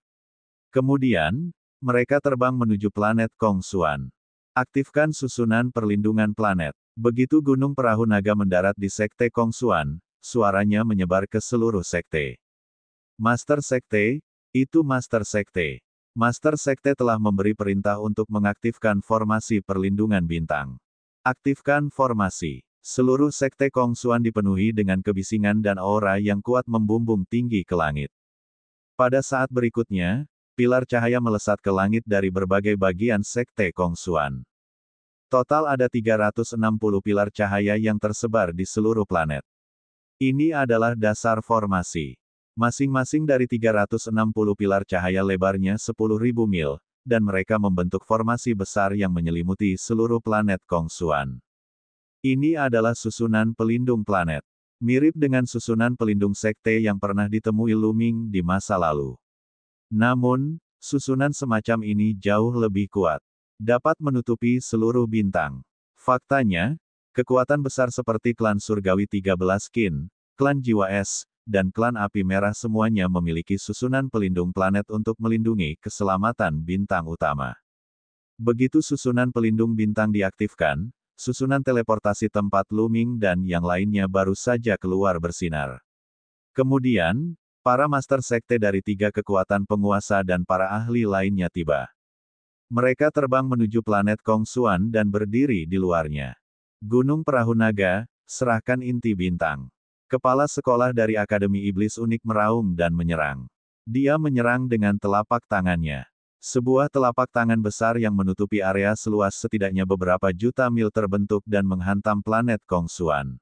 Kemudian, mereka terbang menuju planet Kong Xuan. Aktifkan susunan perlindungan planet. Begitu Gunung Perahu Naga mendarat di Sekte Kong Xuan, suaranya menyebar ke seluruh sekte. Master Sekte, itu Master Sekte. Master Sekte telah memberi perintah untuk mengaktifkan formasi perlindungan bintang. Aktifkan formasi. Seluruh Sekte Kong Xuan dipenuhi dengan kebisingan dan aura yang kuat membumbung tinggi ke langit. Pada saat berikutnya, pilar cahaya melesat ke langit dari berbagai bagian Sekte Kong Xuan. Total ada 360 pilar cahaya yang tersebar di seluruh planet. Ini adalah dasar formasi. Masing-masing dari 360 pilar cahaya lebarnya 10.000 mil, dan mereka membentuk formasi besar yang menyelimuti seluruh planet Kong Xuan. Ini adalah susunan pelindung planet. Mirip dengan susunan pelindung sekte yang pernah ditemui Luming di masa lalu. Namun, susunan semacam ini jauh lebih kuat. Dapat menutupi seluruh bintang. Faktanya, kekuatan besar seperti klan Surgawi 13 Kin, klan Jiwa Es, dan klan Api Merah semuanya memiliki susunan pelindung planet untuk melindungi keselamatan bintang utama. Begitu susunan pelindung bintang diaktifkan, susunan teleportasi tempat Luming dan yang lainnya baru saja keluar bersinar. Kemudian, para Master Sekte dari 3 kekuatan penguasa dan para ahli lainnya tiba. Mereka terbang menuju planet Kong Xuan dan berdiri di luarnya. Gunung Perahu Naga, serahkan inti bintang. Kepala sekolah dari Akademi Iblis Unik meraung dan menyerang. Dia menyerang dengan telapak tangannya. Sebuah telapak tangan besar yang menutupi area seluas setidaknya beberapa juta mil terbentuk dan menghantam planet Kong Xuan.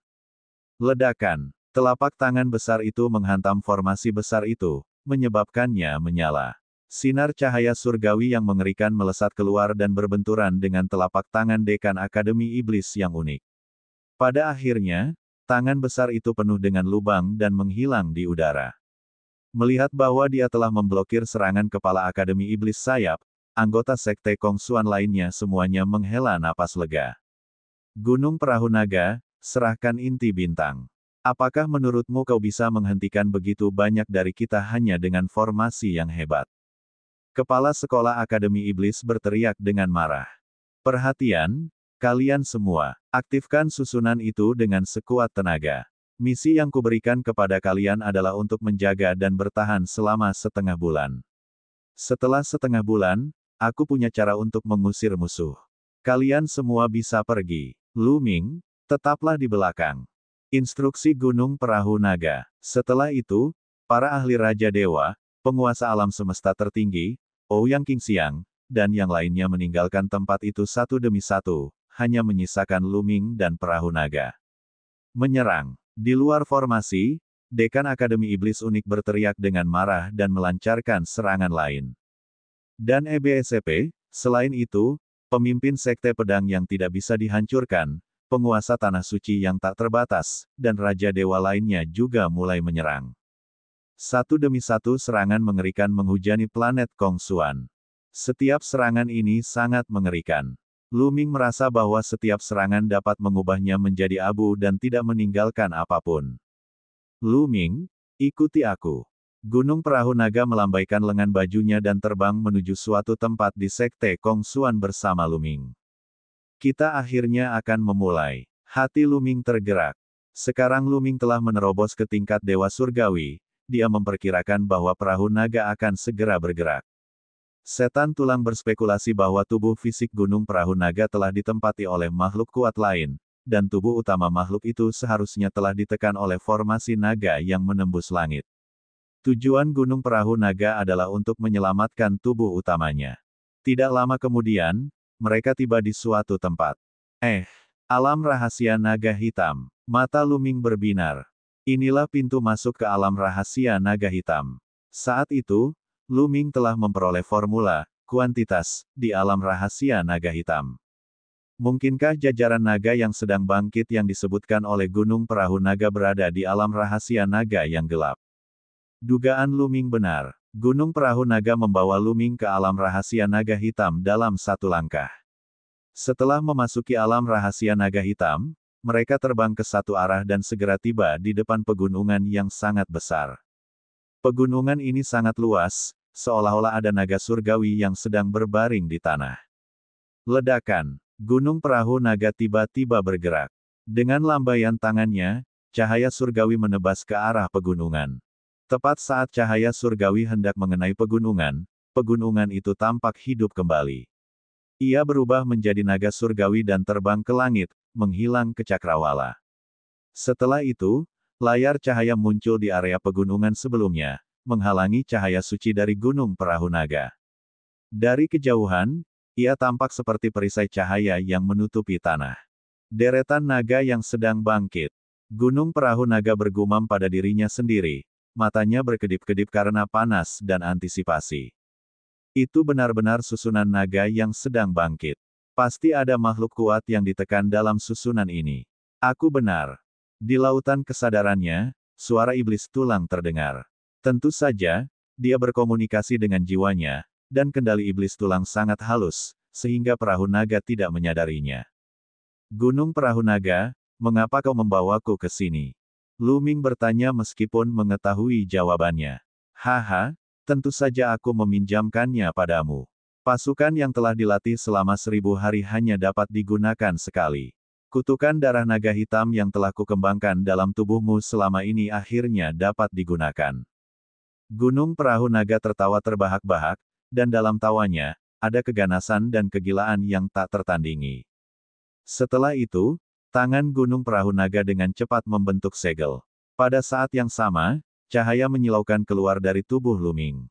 Ledakan. Telapak tangan besar itu menghantam formasi besar itu, menyebabkannya menyala. Sinar cahaya surgawi yang mengerikan melesat keluar dan berbenturan dengan telapak tangan dekan Akademi Iblis yang unik. Pada akhirnya, tangan besar itu penuh dengan lubang dan menghilang di udara. Melihat bahwa dia telah memblokir serangan kepala Akademi Iblis Sayap, anggota Sekte Kong Xuan lainnya semuanya menghela napas lega. Gunung Perahu Naga, serahkan inti bintang. Apakah menurutmu kau bisa menghentikan begitu banyak dari kita hanya dengan formasi yang hebat? Kepala Sekolah Akademi Iblis berteriak dengan marah. Perhatian, kalian semua, aktifkan susunan itu dengan sekuat tenaga. Misi yang kuberikan kepada kalian adalah untuk menjaga dan bertahan selama setengah bulan. Setelah setengah bulan, aku punya cara untuk mengusir musuh. Kalian semua bisa pergi. Luming, tetaplah di belakang. Instruksi Gunung Perahu Naga. Setelah itu, para ahli Raja Dewa, penguasa alam semesta tertinggi, Ouyang Qingxiang, dan yang lainnya meninggalkan tempat itu satu demi satu, hanya menyisakan Luming dan Perahu Naga. Menyerang. Di luar formasi, Dekan Akademi Iblis Unik berteriak dengan marah dan melancarkan serangan lain. Dan EBSCP, selain itu, pemimpin Sekte Pedang yang tidak bisa dihancurkan, penguasa Tanah Suci yang tak terbatas, dan Raja Dewa lainnya juga mulai menyerang. Satu demi satu serangan mengerikan menghujani planet Kongsuan. Setiap serangan ini sangat mengerikan. Lu Ming merasa bahwa setiap serangan dapat mengubahnya menjadi abu dan tidak meninggalkan apapun. Lu Ming, ikuti aku. Gunung Perahu Naga melambaikan lengan bajunya dan terbang menuju suatu tempat di Sekte Kongsuan bersama Lu Ming. Kita akhirnya akan memulai. Hati Lu Ming tergerak. Sekarang Lu Ming telah menerobos ke tingkat Dewa Surgawi, dia memperkirakan bahwa perahu naga akan segera bergerak. Setan tulang berspekulasi bahwa tubuh fisik Gunung Perahu Naga telah ditempati oleh makhluk kuat lain, dan tubuh utama makhluk itu seharusnya telah ditekan oleh formasi naga yang menembus langit. Tujuan Gunung Perahu Naga adalah untuk menyelamatkan tubuh utamanya. Tidak lama kemudian, mereka tiba di suatu tempat. Alam rahasia naga hitam. Mata Lu Ming berbinar. Inilah pintu masuk ke alam rahasia naga hitam. Saat itu, Lu Ming telah memperoleh formula, kuantitas, di alam rahasia naga hitam. Mungkinkah jajaran naga yang sedang bangkit yang disebutkan oleh Gunung Perahu Naga berada di alam rahasia naga yang gelap? Dugaan Lu Ming benar. Gunung Perahu Naga membawa Lu Ming ke alam rahasia naga hitam dalam satu langkah. Setelah memasuki alam rahasia naga hitam, mereka terbang ke satu arah dan segera tiba di depan pegunungan yang sangat besar. Pegunungan ini sangat luas, seolah-olah ada naga surgawi yang sedang berbaring di tanah. Ledakan. Gunung Perahu Naga tiba-tiba bergerak. Dengan lambaian tangannya, cahaya surgawi menebas ke arah pegunungan. Tepat saat cahaya surgawi hendak mengenai pegunungan, pegunungan itu tampak hidup kembali. Ia berubah menjadi naga surgawi dan terbang ke langit, menghilang ke cakrawala. Setelah itu, layar cahaya muncul di area pegunungan sebelumnya, menghalangi cahaya suci dari Gunung Perahu Naga. Dari kejauhan, ia tampak seperti perisai cahaya yang menutupi tanah. Deretan naga yang sedang bangkit. Gunung Perahu Naga bergumam pada dirinya sendiri, matanya berkedip-kedip karena panas dan antisipasi. Itu benar-benar susunan naga yang sedang bangkit. Pasti ada makhluk kuat yang ditekan dalam susunan ini. Aku benar. Di lautan kesadarannya, suara iblis tulang terdengar. Tentu saja, dia berkomunikasi dengan jiwanya, dan kendali iblis tulang sangat halus, sehingga perahu naga tidak menyadarinya. Gunung Perahu Naga, mengapa kau membawaku ke sini? Lu Ming bertanya meskipun mengetahui jawabannya. Haha, tentu saja aku meminjamkannya padamu. Pasukan yang telah dilatih selama 1000 hari hanya dapat digunakan sekali. Kutukan darah naga hitam yang telah kukembangkan dalam tubuhmu selama ini akhirnya dapat digunakan. Gunung Perahu Naga tertawa terbahak-bahak, dan dalam tawanya, ada keganasan dan kegilaan yang tak tertandingi. Setelah itu, tangan Gunung Perahu Naga dengan cepat membentuk segel. Pada saat yang sama, cahaya menyilaukan keluar dari tubuh Lu Ming.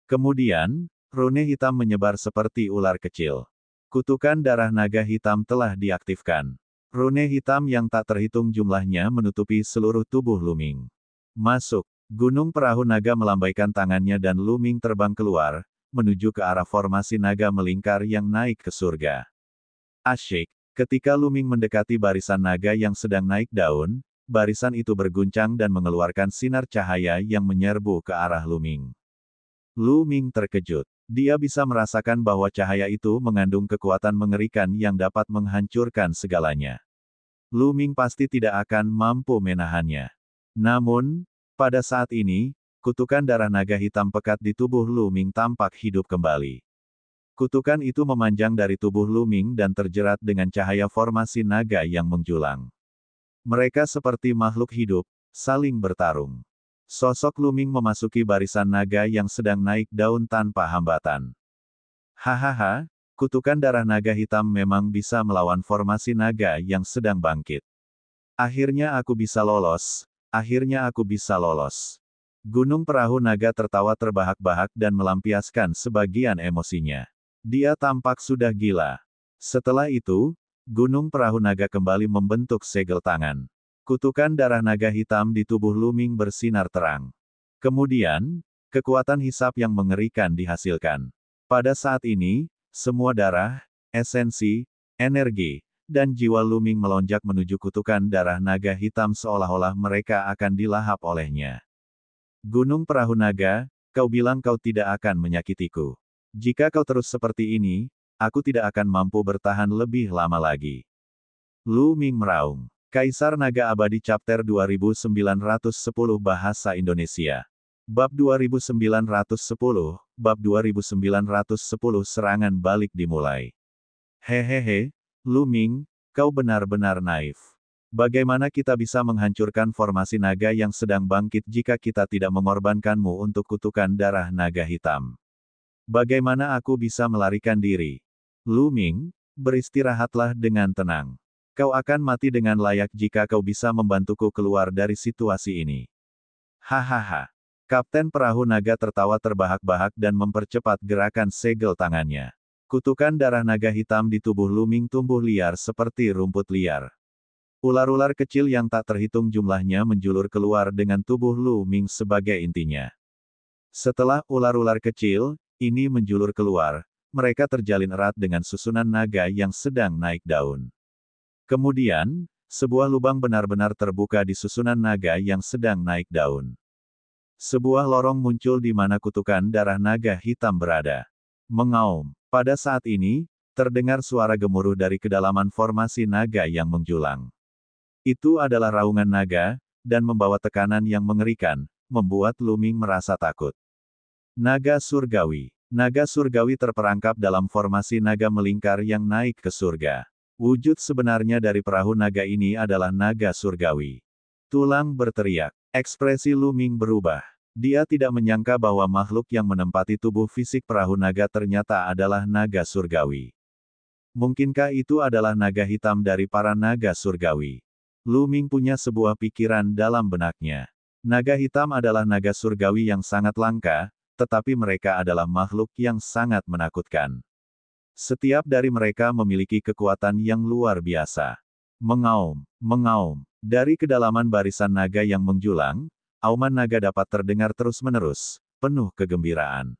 Kemudian, rune hitam menyebar seperti ular kecil. Kutukan darah naga hitam telah diaktifkan. Rune hitam yang tak terhitung jumlahnya menutupi seluruh tubuh Lu Ming. Masuk. Gunung Perahu Naga melambaikan tangannya dan Lu Ming terbang keluar, menuju ke arah formasi naga melingkar yang naik ke surga. Asyik. Ketika Lu Ming mendekati barisan naga yang sedang naik daun, barisan itu berguncang dan mengeluarkan sinar cahaya yang menyerbu ke arah Lu Ming. Lu Ming terkejut. Dia bisa merasakan bahwa cahaya itu mengandung kekuatan mengerikan yang dapat menghancurkan segalanya. Lu Ming pasti tidak akan mampu menahannya. Namun, pada saat ini, kutukan darah naga hitam pekat di tubuh Lu Ming tampak hidup kembali. Kutukan itu memanjang dari tubuh Lu Ming dan terjerat dengan cahaya formasi naga yang menjulang. Mereka seperti makhluk hidup, saling bertarung. Sosok Lu Ming memasuki barisan naga yang sedang naik daun tanpa hambatan. Hahaha, kutukan darah naga hitam memang bisa melawan formasi naga yang sedang bangkit. Akhirnya aku bisa lolos, akhirnya aku bisa lolos. Gunung Perahu Naga tertawa terbahak-bahak dan melampiaskan sebagian emosinya. Dia tampak sudah gila. Setelah itu, Gunung Perahu Naga kembali membentuk segel tangan. Kutukan darah naga hitam di tubuh Lu Ming bersinar terang. Kemudian, kekuatan hisap yang mengerikan dihasilkan. Pada saat ini, semua darah, esensi, energi, dan jiwa Lu Ming melonjak menuju kutukan darah naga hitam seolah-olah mereka akan dilahap olehnya. Gunung Perahu Naga, kau bilang kau tidak akan menyakitiku. Jika kau terus seperti ini, aku tidak akan mampu bertahan lebih lama lagi. Lu Ming meraung. Kaisar Naga Abadi Chapter 2910 Bahasa Indonesia. Bab 2910, Bab 2910 Serangan balik dimulai. Hehehe, Lu Ming, kau benar-benar naif. Bagaimana kita bisa menghancurkan formasi naga yang sedang bangkit jika kita tidak mengorbankanmu untuk kutukan darah naga hitam? Bagaimana aku bisa melarikan diri? Lu Ming, beristirahatlah dengan tenang. Kau akan mati dengan layak jika kau bisa membantuku keluar dari situasi ini. Hahaha. Kapten Perahu Naga tertawa terbahak-bahak dan mempercepat gerakan segel tangannya. Kutukan darah naga hitam di tubuh Lu Ming tumbuh liar seperti rumput liar. Ular-ular kecil yang tak terhitung jumlahnya menjulur keluar dengan tubuh Lu Ming sebagai intinya. Setelah ular-ular kecil ini menjulur keluar, mereka terjalin erat dengan susunan naga yang sedang naik daun. Kemudian, sebuah lubang benar-benar terbuka di susunan naga yang sedang naik daun. Sebuah lorong muncul di mana kutukan darah naga hitam berada. Mengaum. Pada saat ini, terdengar suara gemuruh dari kedalaman formasi naga yang menjulang. Itu adalah raungan naga, dan membawa tekanan yang mengerikan, membuat Lu Ming merasa takut. Naga Surgawi. Naga Surgawi terperangkap dalam formasi naga melingkar yang naik ke surga. Wujud sebenarnya dari perahu naga ini adalah naga surgawi. Tulang berteriak. Ekspresi Lu Ming berubah. Dia tidak menyangka bahwa makhluk yang menempati tubuh fisik perahu naga ternyata adalah naga surgawi. Mungkinkah itu adalah naga hitam dari para naga surgawi? Lu Ming punya sebuah pikiran dalam benaknya. Naga hitam adalah naga surgawi yang sangat langka, tetapi mereka adalah makhluk yang sangat menakutkan. Setiap dari mereka memiliki kekuatan yang luar biasa. Mengaum, mengaum. Dari kedalaman barisan naga yang menjulang, auman naga dapat terdengar terus-menerus, penuh kegembiraan.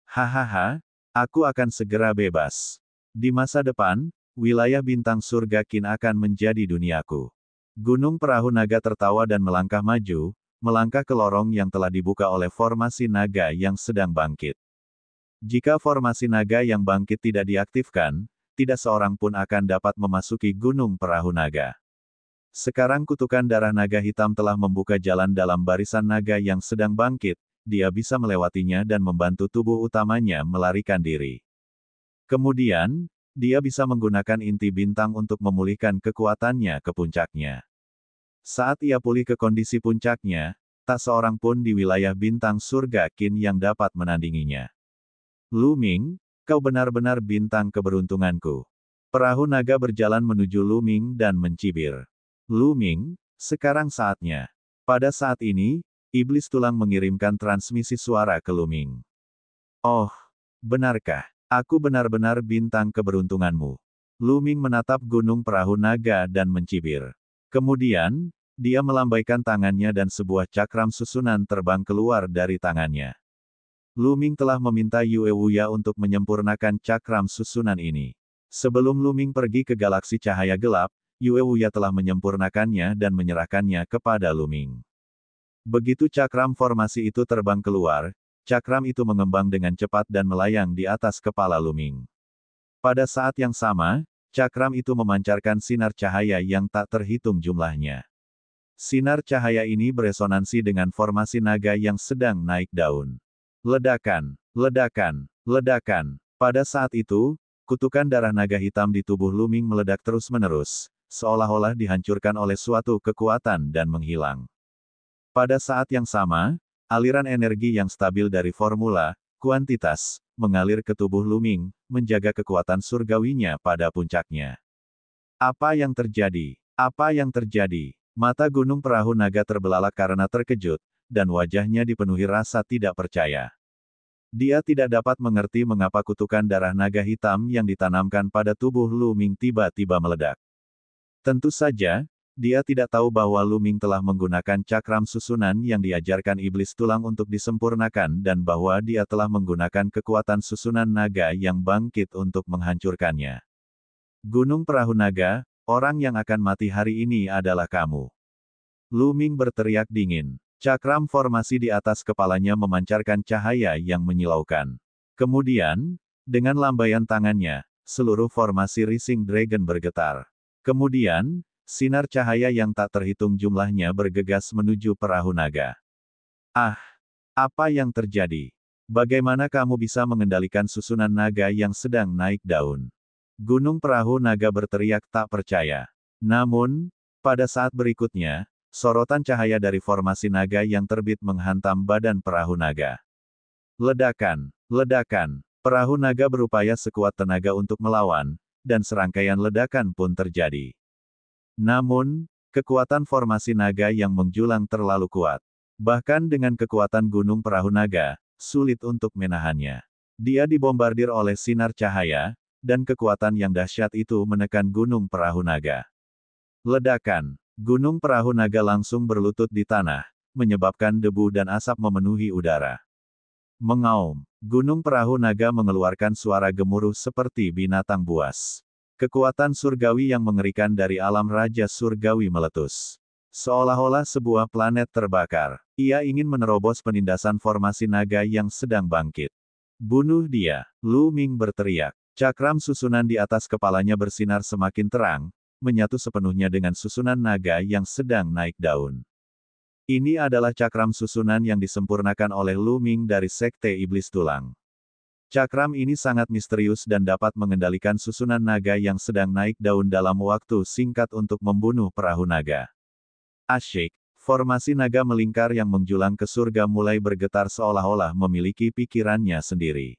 Hahaha, aku akan segera bebas. Di masa depan, wilayah bintang surga Qin akan menjadi duniaku. Gunung Perahu Naga tertawa dan melangkah maju, melangkah ke lorong yang telah dibuka oleh formasi naga yang sedang bangkit. Jika formasi naga yang bangkit tidak diaktifkan, tidak seorang pun akan dapat memasuki Gunung Perahu Naga. Sekarang kutukan darah naga hitam telah membuka jalan dalam barisan naga yang sedang bangkit, dia bisa melewatinya dan membantu tubuh utamanya melarikan diri. Kemudian, dia bisa menggunakan inti bintang untuk memulihkan kekuatannya ke puncaknya. Saat ia pulih ke kondisi puncaknya, tak seorang pun di wilayah bintang surga Qin yang dapat menandinginya. Lu Ming, kau benar-benar bintang keberuntunganku. Perahu naga berjalan menuju Lu Ming dan mencibir. Lu Ming, sekarang saatnya. Pada saat ini, iblis tulang mengirimkan transmisi suara ke Lu Ming. Oh, benarkah? Aku benar-benar bintang keberuntunganmu. Lu Ming menatap gunung perahu naga dan mencibir. Kemudian, dia melambaikan tangannya dan sebuah cakram susunan terbang keluar dari tangannya. Lu Ming telah meminta Yue Wuya untuk menyempurnakan cakram susunan ini. Sebelum Lu Ming pergi ke galaksi cahaya gelap, Yue Wuya telah menyempurnakannya dan menyerahkannya kepada Lu Ming. Begitu cakram formasi itu terbang keluar, cakram itu mengembang dengan cepat dan melayang di atas kepala Lu Ming. Pada saat yang sama, cakram itu memancarkan sinar cahaya yang tak terhitung jumlahnya. Sinar cahaya ini beresonansi dengan formasi naga yang sedang naik daun. Ledakan, ledakan, ledakan. Pada saat itu, kutukan darah naga hitam di tubuh Lu Ming meledak terus-menerus, seolah-olah dihancurkan oleh suatu kekuatan dan menghilang. Pada saat yang sama, aliran energi yang stabil dari formula, kuantitas, mengalir ke tubuh Lu Ming, menjaga kekuatan surgawinya pada puncaknya. Apa yang terjadi? Apa yang terjadi? Mata Gunung Perahu Naga terbelalak karena terkejut, dan wajahnya dipenuhi rasa tidak percaya. Dia tidak dapat mengerti mengapa kutukan darah naga hitam yang ditanamkan pada tubuh Lu Ming tiba-tiba meledak. Tentu saja, dia tidak tahu bahwa Lu Ming telah menggunakan cakram susunan yang diajarkan iblis tulang untuk disempurnakan dan bahwa dia telah menggunakan kekuatan susunan naga yang bangkit untuk menghancurkannya. Gunung Perahu Naga, orang yang akan mati hari ini adalah kamu. Lu Ming berteriak dingin. Cakram formasi di atas kepalanya memancarkan cahaya yang menyilaukan. Kemudian, dengan lambaian tangannya, seluruh formasi Rising Dragon bergetar. Kemudian, sinar cahaya yang tak terhitung jumlahnya bergegas menuju perahu naga. Ah! Apa yang terjadi? Bagaimana kamu bisa mengendalikan susunan naga yang sedang naik daun? Gunung perahu naga berteriak tak percaya. Namun, pada saat berikutnya, sorotan cahaya dari formasi naga yang terbit menghantam badan perahu naga. Ledakan, ledakan. Perahu naga berupaya sekuat tenaga untuk melawan, dan serangkaian ledakan pun terjadi. Namun, kekuatan formasi naga yang menjulang terlalu kuat. Bahkan dengan kekuatan gunung perahu naga, sulit untuk menahannya. Dia dibombardir oleh sinar cahaya, dan kekuatan yang dahsyat itu menekan gunung perahu naga. Ledakan. Gunung perahu naga langsung berlutut di tanah, menyebabkan debu dan asap memenuhi udara. Mengaum. Gunung perahu naga mengeluarkan suara gemuruh seperti binatang buas. Kekuatan surgawi yang mengerikan dari alam raja surgawi meletus. Seolah-olah sebuah planet terbakar. Ia ingin menerobos penindasan formasi naga yang sedang bangkit. Bunuh dia, Lu Ming berteriak. Cakram susunan di atas kepalanya bersinar semakin terang, menyatu sepenuhnya dengan susunan naga yang sedang naik daun. Ini adalah cakram susunan yang disempurnakan oleh Lu Ming dari Sekte Iblis Tulang. Cakram ini sangat misterius dan dapat mengendalikan susunan naga yang sedang naik daun dalam waktu singkat untuk membunuh perahu naga. Asyik, formasi naga melingkar yang menjulang ke surga mulai bergetar seolah-olah memiliki pikirannya sendiri.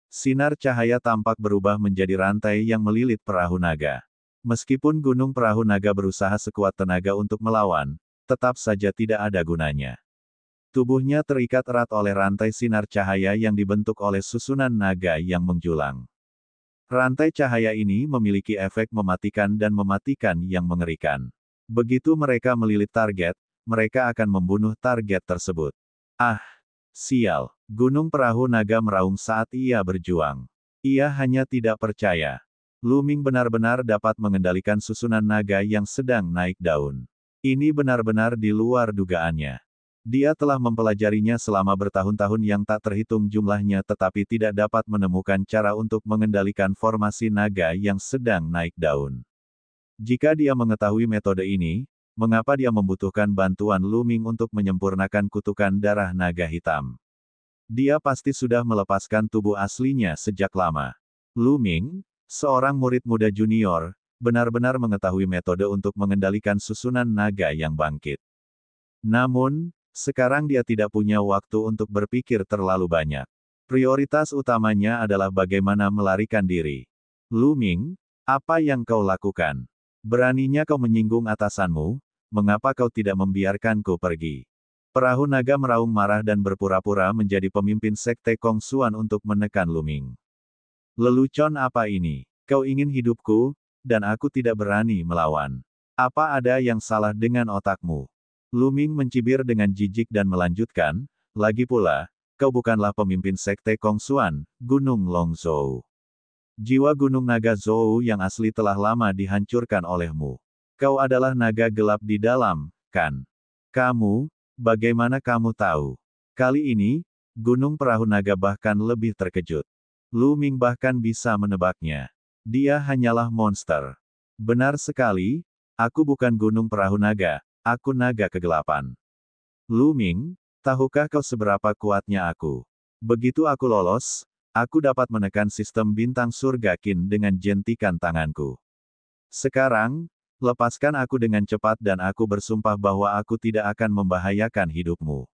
Sinar cahaya tampak berubah menjadi rantai yang melilit perahu naga. Meskipun gunung perahu naga berusaha sekuat tenaga untuk melawan, tetap saja tidak ada gunanya. Tubuhnya terikat erat oleh rantai sinar cahaya yang dibentuk oleh susunan naga yang menjulang. Rantai cahaya ini memiliki efek mematikan dan mematikan yang mengerikan. Begitu mereka melilit target, mereka akan membunuh target tersebut. Ah! Sial! Gunung perahu naga meraung saat ia berjuang. Ia hanya tidak percaya. Lu Ming benar-benar dapat mengendalikan susunan naga yang sedang naik daun. Ini benar-benar di luar dugaannya. Dia telah mempelajarinya selama bertahun-tahun yang tak terhitung jumlahnya tetapi tidak dapat menemukan cara untuk mengendalikan formasi naga yang sedang naik daun. Jika dia mengetahui metode ini, mengapa dia membutuhkan bantuan Lu Ming untuk menyempurnakan kutukan darah naga hitam? Dia pasti sudah melepaskan tubuh aslinya sejak lama. Lu Ming, seorang murid muda junior, benar-benar mengetahui metode untuk mengendalikan susunan naga yang bangkit. Namun, sekarang dia tidak punya waktu untuk berpikir terlalu banyak. Prioritas utamanya adalah bagaimana melarikan diri. Lu Ming, apa yang kau lakukan? Beraninya kau menyinggung atasanmu, mengapa kau tidak membiarkanku pergi? Perahu naga meraung marah dan berpura-pura menjadi pemimpin Sekte Kongsuan untuk menekan Lu Ming. Lelucon apa ini? Kau ingin hidupku, dan aku tidak berani melawan. Apa ada yang salah dengan otakmu? Lu Ming mencibir dengan jijik dan melanjutkan, lagi pula, kau bukanlah pemimpin Sekte Kongsuan, Gunung Longzhou. Jiwa Gunung Naga Zhou yang asli telah lama dihancurkan olehmu. Kau adalah naga gelap di dalam, kan? Kamu, bagaimana kamu tahu? Kali ini, Gunung Perahu Naga bahkan lebih terkejut. Lu Ming bahkan bisa menebaknya. Dia hanyalah monster. Benar sekali, aku bukan Gunung Perahu Naga, aku naga kegelapan. Lu Ming, tahukah kau seberapa kuatnya aku? Begitu aku lolos, aku dapat menekan sistem bintang surga Qin dengan jentikan tanganku. Sekarang, lepaskan aku dengan cepat dan aku bersumpah bahwa aku tidak akan membahayakan hidupmu.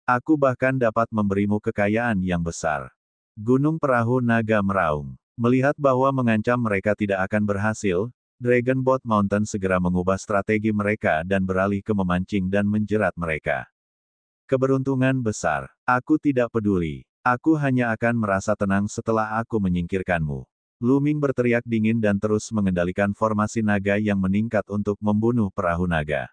Aku bahkan dapat memberimu kekayaan yang besar. Gunung Perahu Naga meraung. Melihat bahwa mengancam mereka tidak akan berhasil, Dragon Boat Mountain segera mengubah strategi mereka dan beralih ke memancing dan menjerat mereka. Keberuntungan besar. Aku tidak peduli. Aku hanya akan merasa tenang setelah aku menyingkirkanmu. Lu Ming berteriak dingin dan terus mengendalikan formasi naga yang meningkat untuk membunuh perahu naga.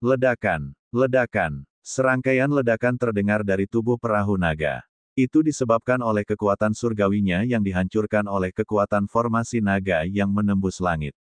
Ledakan, ledakan, serangkaian ledakan terdengar dari tubuh perahu naga. Itu disebabkan oleh kekuatan surgawinya yang dihancurkan oleh kekuatan formasi naga yang menembus langit.